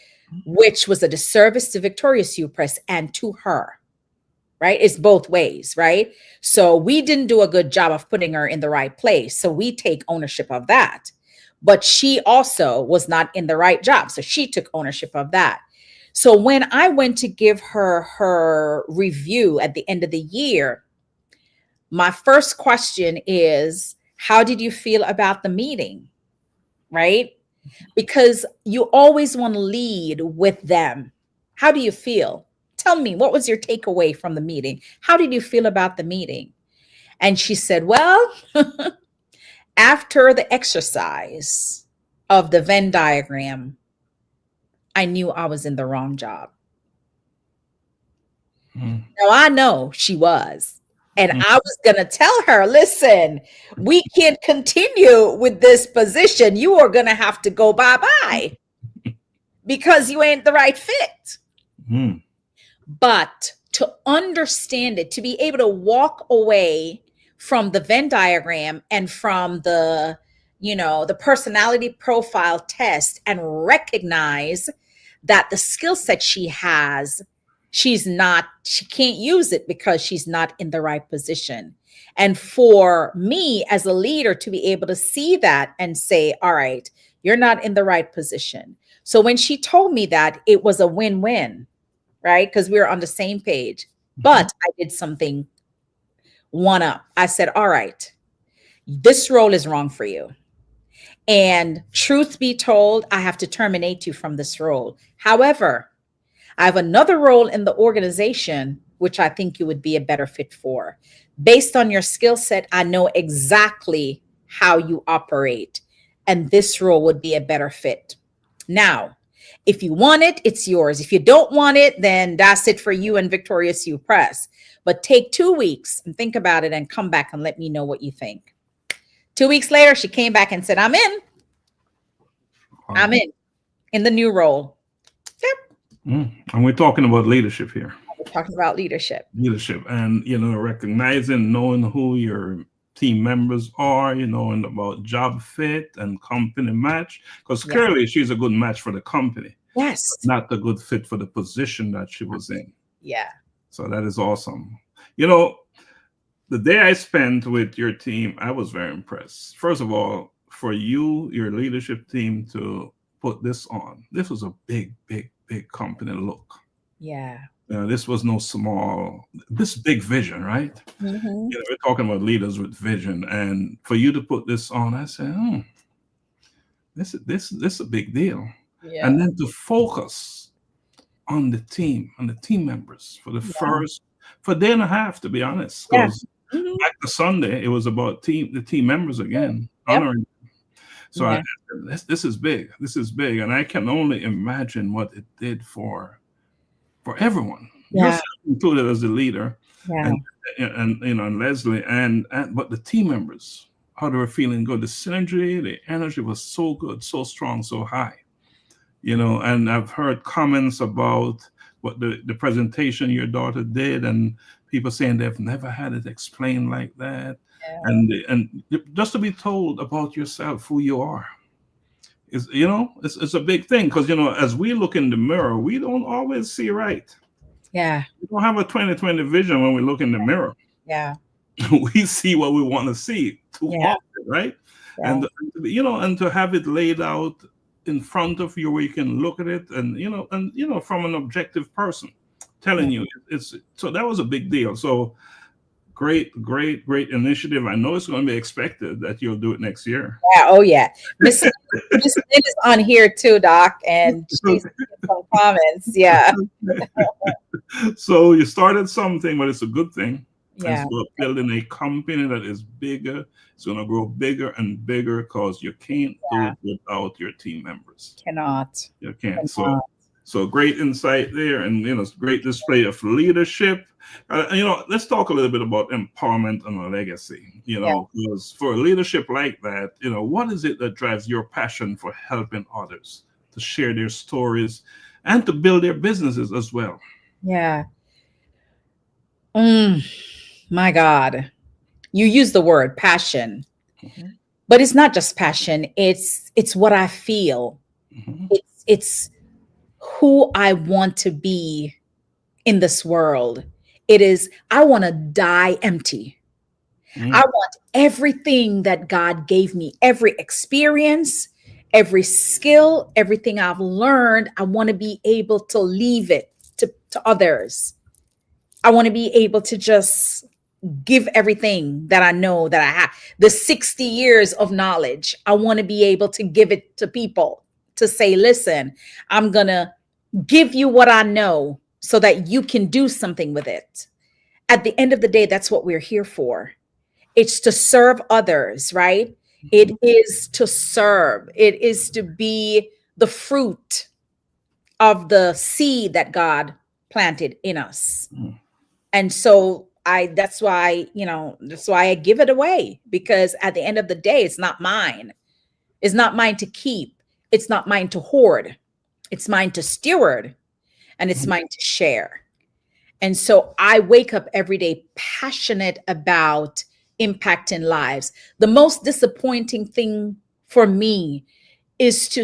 Which was a disservice to Victorious You Press and to her, right? It's both ways, right? So we didn't do a good job of putting her in the right place. So we take ownership of that. But she also was not in the right job. So she took ownership of that. So when I went to give her her review at the end of the year, my first question is, how did you feel about the meeting? Right? Because you always want to lead with them. How do you feel? Tell me, what was your takeaway from the meeting? How did you feel about the meeting? And she said, well, after the exercise of the Venn diagram, I knew I was in the wrong job. Now I know she was. And I was going to tell her, listen, we can't continue with this position. You are going to have to go bye-bye because you ain't the right fit. But to understand it, to be able to walk away from the Venn diagram and from the, the personality profile test and recognize that the skill set she has, she can't use it because she's not in the right position. And for me as a leader to be able to see that and say, all right, you're not in the right position. So when she told me that, it was a win-win, right? Because we were on the same page. But I did something one up. I said, all right, This role is wrong for you. And truth be told, I have to terminate you from this role. However, I have another role in the organization, which I think you would be a better fit for. Based on your skill set, I know exactly how you operate, and this role would be a better fit. Now, if you want it, it's yours. If you don't want it, then that's it for you and Victorious You Press. But take 2 weeks and think about it and come back and let me know what you think. 2 weeks later, she came back and said, I'm in. I'm in the new role. Yep. And we're talking about leadership here. We're talking about leadership. Leadership and, recognizing, knowing who your team members are, and about job fit and company match. Because clearly she's a good match for the company. Yes. Not a good fit for the position that she was in. Yeah. So that is awesome. The day I spent with your team, I was very impressed. First of all, for you, your leadership team to put this on. This was a big, big, big company look. Yeah. This was no small, this big vision, right? Mm-hmm. We're talking about leaders with vision. And for you to put this on, I said, this is a big deal. Yeah. And then to focus on the team members for a day and a half, to be honest. Because back to Sunday, it was about the team members again, honoring them. So this is big. This is big. And I can only imagine what it did for everyone, yourself included as a leader, and Leslie, but the team members, how they were feeling good. The synergy, the energy was so good, so strong, so high. And I've heard comments about what the presentation your daughter did, and people saying they've never had it explained like that. Yeah. And just to be told about yourself, who you are, is it's a big thing, because as we look in the mirror, we don't always see right. Yeah. We don't have a 20/20 vision when we look in the mirror. Yeah. We see what we want to see too often, right? Yeah. And to have it laid out in front of you where you can look at it and from an objective person telling you so that was a big deal. So great initiative. I know it's going to be expected that you'll do it next year. Yeah. Oh yeah. Miss Lynn is on here too, Doc, and she's making some comments. Yeah. So you started something, but it's a good thing. Yeah. It's about building a company that is bigger. It's going to grow bigger and bigger, because you can't do it without your team members. Cannot. You can't. So great insight there, and great display of leadership. Let's talk a little bit about empowerment and legacy. Because for a leadership like that, what is it that drives your passion for helping others to share their stories and to build their businesses as well? Yeah. My God, you use the word passion, but it's not just passion. It's what I feel. It's who I want to be in this world. It is, I want to die empty. I want everything that God gave me, every experience, every skill, everything I've learned. I want to be able to leave it to others. I want to be able to just give everything that I know that I have. The 60 years of knowledge, I want to be able to give it to people, to say, listen, I'm going to give you what I know so that you can do something with it. At the end of the day, that's what we're here for. It's to serve others, right? It is to serve. It is to be the fruit of the seed that God planted in us. And so that's why I give it away, because at the end of the day, it's not mine. It's not mine to keep. It's not mine to hoard. It's mine to steward, and it's mine to share. And so I wake up every day passionate about impacting lives. The most disappointing thing for me is to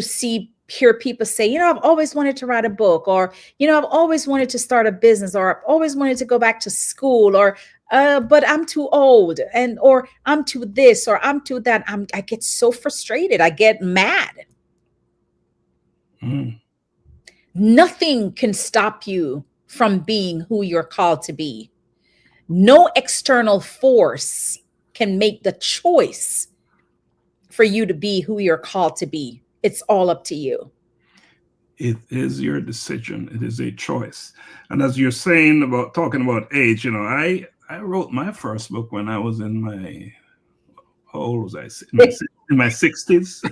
hear people say, I've always wanted to write a book, or, I've always wanted to start a business, or I've always wanted to go back to school, or, but I'm too old, or I'm too this, or I'm too that. I get so frustrated. I get mad. Nothing can stop you from being who you're called to be. No external force can make the choice for you to be who you're called to be. It's all up to you. It is your decision. It is a choice. And as you're saying about talking about age, I wrote my first book when I was in my, how old was I? In my 60s.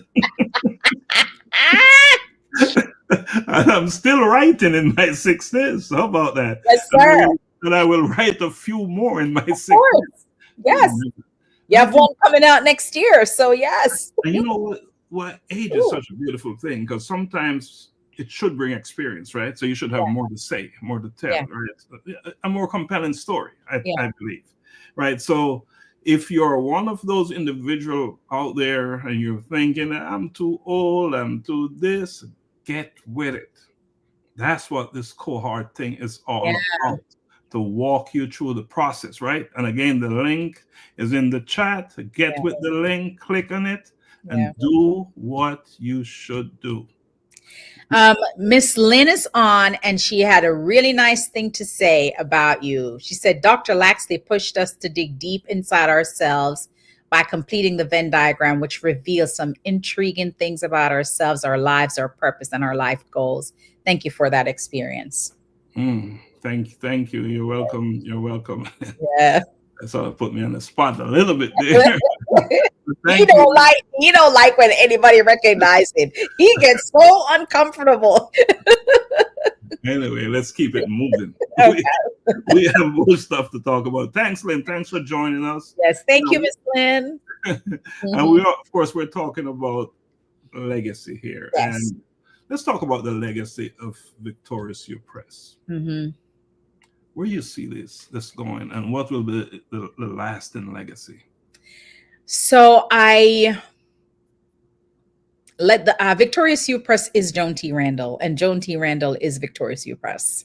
And I'm still writing in my 60s. How about that? Yes, sir. And I will write a few more in my 60s. Course. Yes. You have one coming out next year. So yes. And you know what? Age is such a beautiful thing, because sometimes it should bring experience, right? So you should have more to say, more to tell, right? A more compelling story, I believe, right? So if you're one of those individuals out there and you're thinking, I'm too old, I'm too this, get with it. That's what this cohort thing is all about, to walk you through the process, right? And again, the link is in the chat. Get with the link, click on it, and do what you should do. Miss Lynn is on, and she had a really nice thing to say about you. She said, Dr. Laxley pushed us to dig deep inside ourselves by completing the Venn diagram, which reveals some intriguing things about ourselves, our lives, our purpose, and our life goals. Thank you for that experience. Thank you. You're welcome. You're welcome. Yeah. That sort of put me on the spot a little bit there. He don't like when anybody recognizes him. He gets so uncomfortable. Anyway, let's keep it moving. Okay. We have more stuff to talk about. Thanks, Lynn. Thanks for joining us. Yes, thank you, Miss Lynn. And we are, of course, we're talking about legacy here. Yes. And let's talk about the legacy of Victorious U Press. Where you see this going, and what will be the lasting legacy? So I let the Victorious U Press is Joan T. Randall, and Joan T. Randall is Victorious U Press.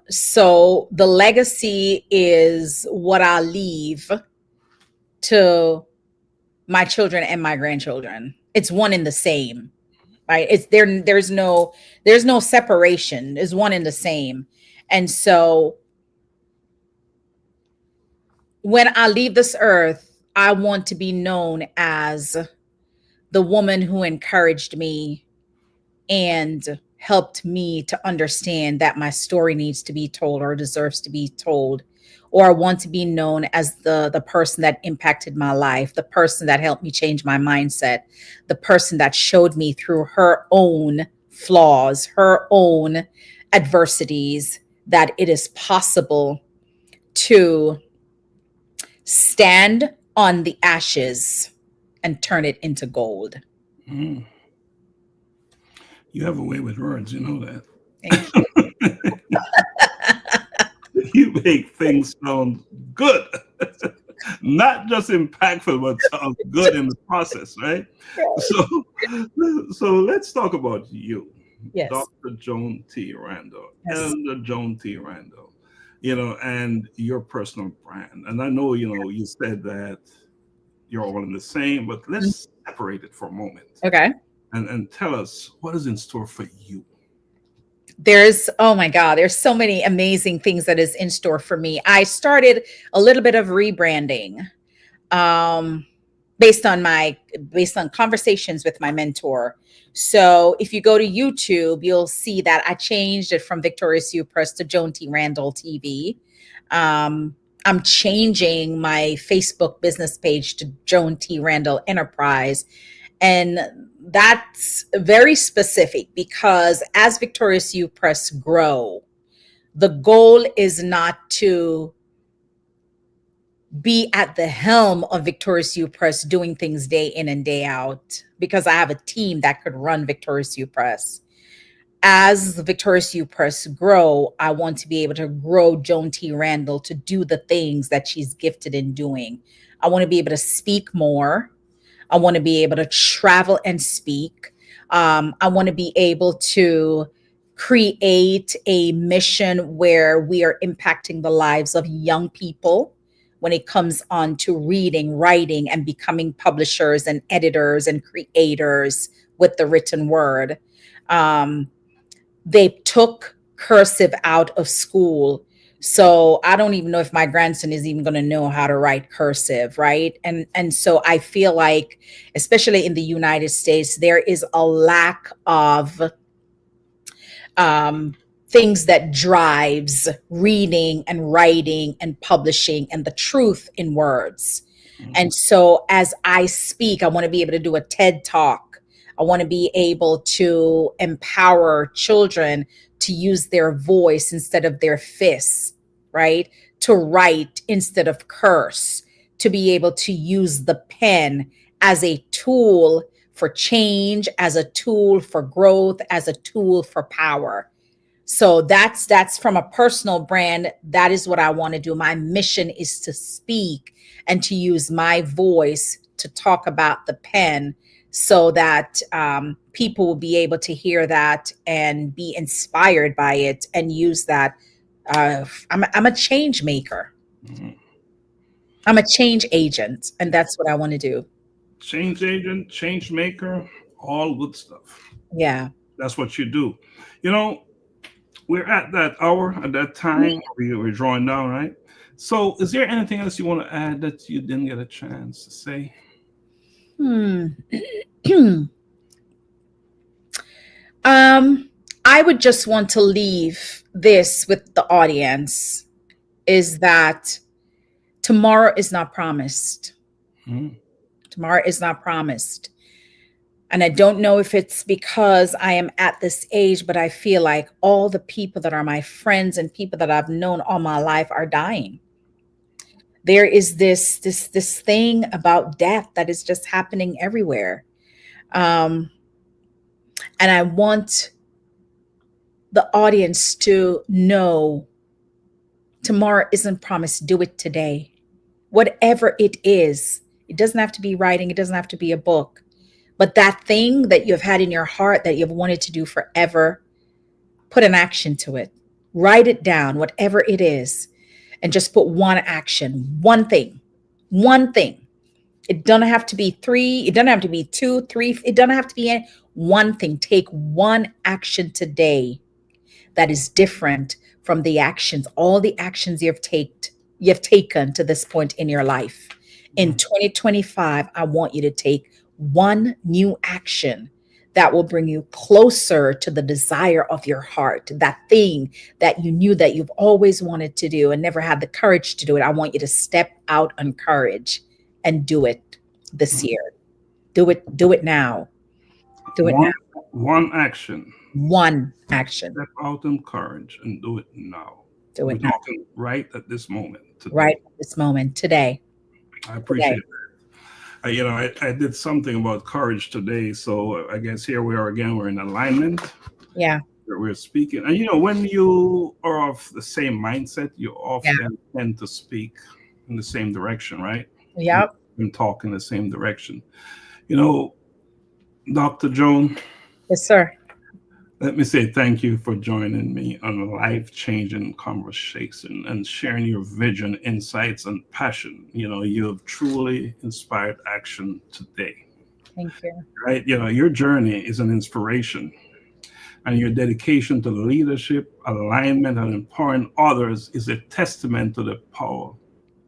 So the legacy is what I'll leave to my children and my grandchildren. It's one and the same, right? It's there's no separation. It's one and the same. And so when I leave this earth, I want to be known as the woman who encouraged me and helped me to understand that my story needs to be told or deserves to be told. Or I want to be known as the person that impacted my life, the person that helped me change my mindset, the person that showed me through her own flaws, her own adversities, that it is possible to stand on the ashes and turn it into gold. You have a way with words, you know that. Thank you. You make things sound good. Not just impactful, but sound good in the process, right? So let's talk about you. Yes. Dr. Joan T. Randall, Yes. Elder Joan T. Randall, and your personal brand. And I know, you said that you're all in the same, but let's separate it for a moment. Okay. And tell us what is in store for you. Oh my God, there's so many amazing things that is in store for me. I started a little bit of rebranding based on conversations with my mentor. So if you go to YouTube, you'll see that I changed it from Victorious U Press to Joan T. Randall TV. I'm changing my Facebook business page to Joan T. Randall Enterprise. And that's very specific because as Victorious U Press grow, the goal is not to be at the helm of Victorious U Press doing things day in and day out, because I have a team that could run Victorious U Press. As the Victorious U Press grow, I want to be able to grow Joan T. Randall to do the things that she's gifted in doing. I want to be able to speak more. I want to be able to travel and speak. I want to be able to create a mission where we are impacting the lives of young people when it comes on to reading, writing, and becoming publishers and editors and creators with the written word. They took cursive out of school So I don't even know if my grandson is even going to know how to write cursive, right? And so I feel like, especially in the United States, there is a lack of um, things that drives reading and writing and publishing and the truth in words. And so as I speak, I want to be able to do a TED talk. I want to be able to empower children to use their voice instead of their fists, right? To write instead of curse, to be able to use the pen as a tool for change, as a tool for growth, as a tool for power. So that's from a personal brand. That is what I want to do. My mission is to speak and to use my voice to talk about the pen, so that people will be able to hear that and be inspired by it and use that. I'm a change maker. I'm a change agent, and that's what I want to do. Change agent, change maker, all good stuff. Yeah. That's what you do. You know, we're at that hour, at that time. We're drawing down, right? So, is there anything else you want to add that you didn't get a chance to say? I would just want to leave this with the audience, is that tomorrow is not promised. Tomorrow is not promised. And I don't know if it's because I am at this age, but I feel like all the people that are my friends and people that I've known all my life are dying. There is this thing about death that is just happening everywhere. And I want the audience to know tomorrow isn't promised. Do it today. Whatever it is, it doesn't have to be writing. It doesn't have to be a book. But that thing that you've had in your heart that you've wanted to do forever, put an action to it. Write it down, whatever it is, and just put one action, one thing, one thing. It doesn't have to be 3. It doesn't have to be 2, 3. It doesn't have to be one thing. Take one action today that is different from the actions, all the actions you've taken to this point in your life. In 2025, I want you to take one new action that will bring you closer to the desire of your heart, that thing that you knew that you've always wanted to do and never had the courage to do it. I want you to step out on courage and do it this year. Do it now. Do it now. One action. One action. Step out in courage and do it now. Do it We're now. talking right at this moment. Today. Right at this moment, today. I appreciate that. I did something about courage today, so I guess here we are again. We're in alignment. Yeah. We're speaking, and when you are of the same mindset, you often tend to speak in the same direction, right? Yep. And talk in the same direction. Dr. Joan. Yes, sir. Let me say thank you for joining me on a life-changing conversation and sharing your vision, insights, and passion. You have truly inspired action today. Thank you. Right? Your journey is an inspiration, and your dedication to leadership, alignment, and empowering others is a testament to the power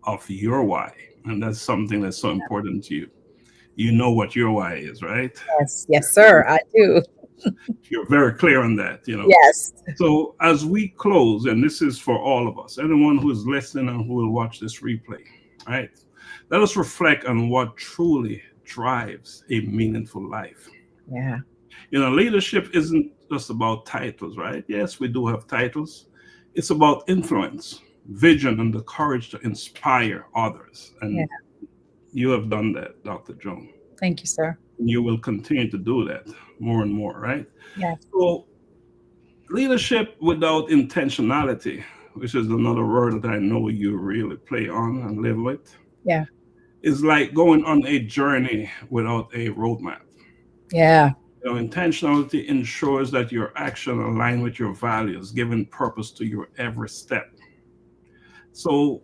of your why. And that's something that's so important to you. You know what your why is, right? Yes, sir. I do. You're very clear on that, Yes. So as we close, and this is for all of us, anyone who is listening and who will watch this replay, right? Let us reflect on what truly drives a meaningful life. Yeah. Leadership isn't just about titles, right? Yes, we do have titles. It's about influence, vision, and the courage to inspire others. And you have done that, Dr. Joan. Thank you, sir. You will continue to do that more and more, right? Yeah. So leadership without intentionality, which is another word that I know you really play on and live with. Yeah. Is like going on a journey without a roadmap. Yeah. Intentionality ensures that your action align with your values, giving purpose to your every step. So,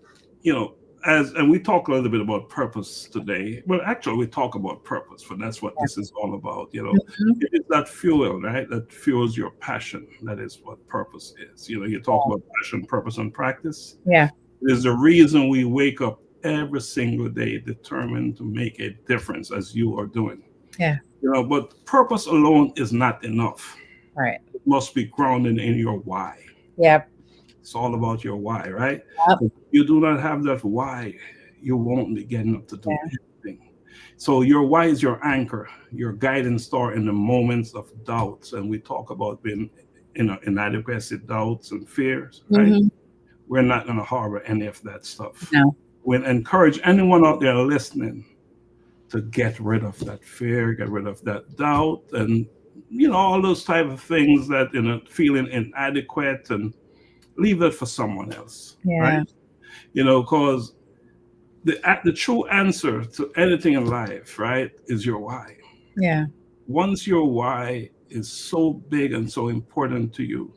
and we talk a little bit about purpose today. Well, actually, we talk about purpose, but that's what this is all about. You know, it is that fuel, right? That fuels your passion. That is what purpose is. You know, you talk about passion, purpose, and practice. Yeah. It is the reason we wake up every single day determined to make a difference, as you are doing. Yeah. You know, but purpose alone is not enough. Right. It must be grounded in your why. Yep. It's all about your why, right? Yep. If you do not have that why, you won't be getting up to do anything. So your why is your anchor, your guiding star in the moments of doubts. And we talk about being inadequacy, doubts, and fears, right? We're not going to harbor any of that stuff. No. We encourage anyone out there listening to get rid of that fear, get rid of that doubt, and you know, all those type of things that, you know, feeling inadequate, and leave that for someone else. Yeah. Right? You know, because the true answer to anything in life, right, is your why. Yeah. Once your why is so big and so important to you,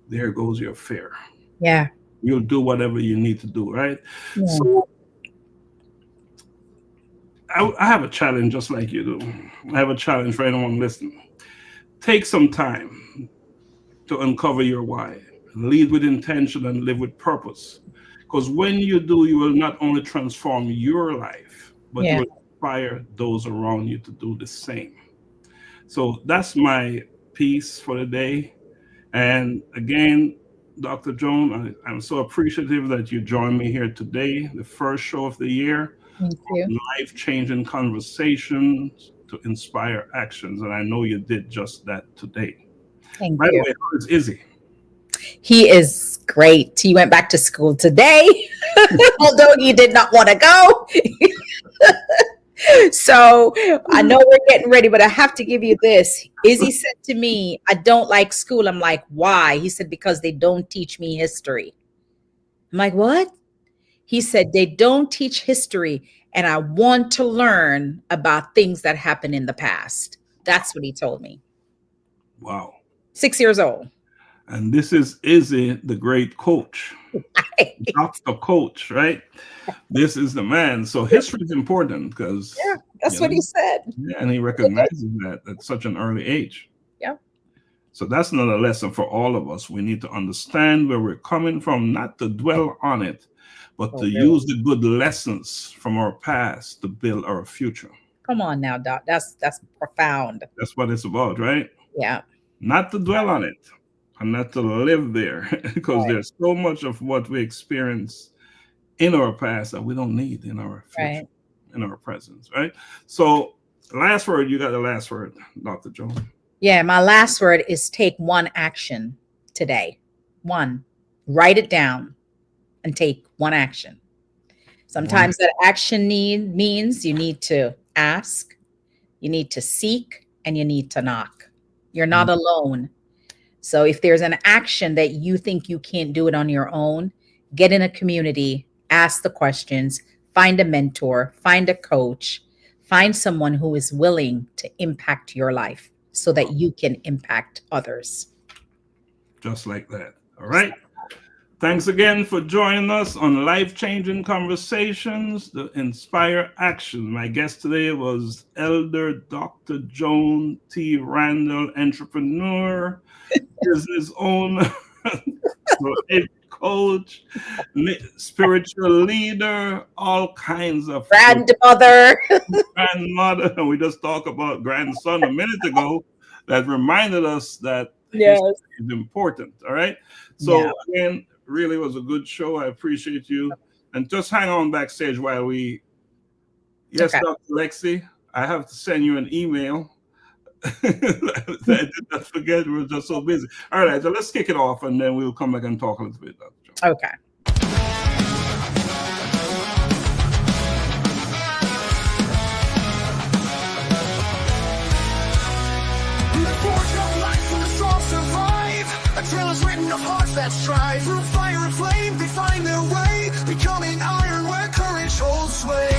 there goes your fear. Yeah. You'll do whatever you need to do, right? Yeah. So I have a challenge just like you do. I have a challenge for anyone listening. Take some time to uncover your why. Lead with intention and live with purpose. Because when you do, you will not only transform your life, but you will inspire those around you to do the same. So that's my piece for the day. And again, Dr. Joan, I'm so appreciative that you joined me here today, the first show of the year. Thank you. Life-changing conversations to inspire actions. And I know you did just that today. Thank By you. the way, how is Izzy? He is great. He went back to school today, although he did not want to go. So I know we're getting ready, but I have to give you this. Izzy said to me, I don't like school. I'm like, why? He said, because they don't teach me history. I'm like, what? He said, they don't teach history, and I want to learn about things that happened in the past. That's what he told me. Wow. 6 years old. And this is Izzy, the great coach. Dr. Coach, right? This is the man. So history is important because that's what he said. Yeah, and he recognizes that at such an early age. Yeah. So that's another lesson for all of us. We need to understand where we're coming from, not to dwell on it, but to use the good lessons from our past to build our future. Come on now, Doc. That's profound. That's what it's about, right? Yeah. Not to dwell on it and not to live there, because there's so much of what we experience in our past that we don't need in our future, in our presence, right? So last word, you got the last word, Dr. Joan. Yeah, my last word is take one action today. One. Write it down and take one action. Sometimes that action means you need to ask, you need to seek, and you need to knock. You're not alone. So if there's an action that you think you can't do it on your own, get in a community, ask the questions, find a mentor, find a coach, find someone who is willing to impact your life so that you can impact others. Just like that. All right. Thanks again for joining us on Life-Changing Conversations to Inspire Action. My guest today was Elder Dr. Joan T. Randall, entrepreneur, business owner, head coach, spiritual leader, all kinds of Grandmother. grandmother. And we just talked about grandson a minute ago that reminded us that Yes. is important. All right. So again, really was a good show. I appreciate you. And just hang on backstage while we, Dr. Lexi, I have to send you an email. I did not forget, we were just so busy. All right, so let's kick it off and then we'll come back and talk a little bit, Dr. Joan. Okay. A trail is written of hearts that strive. Through fire and flame, they find their way, becoming iron where courage holds sway.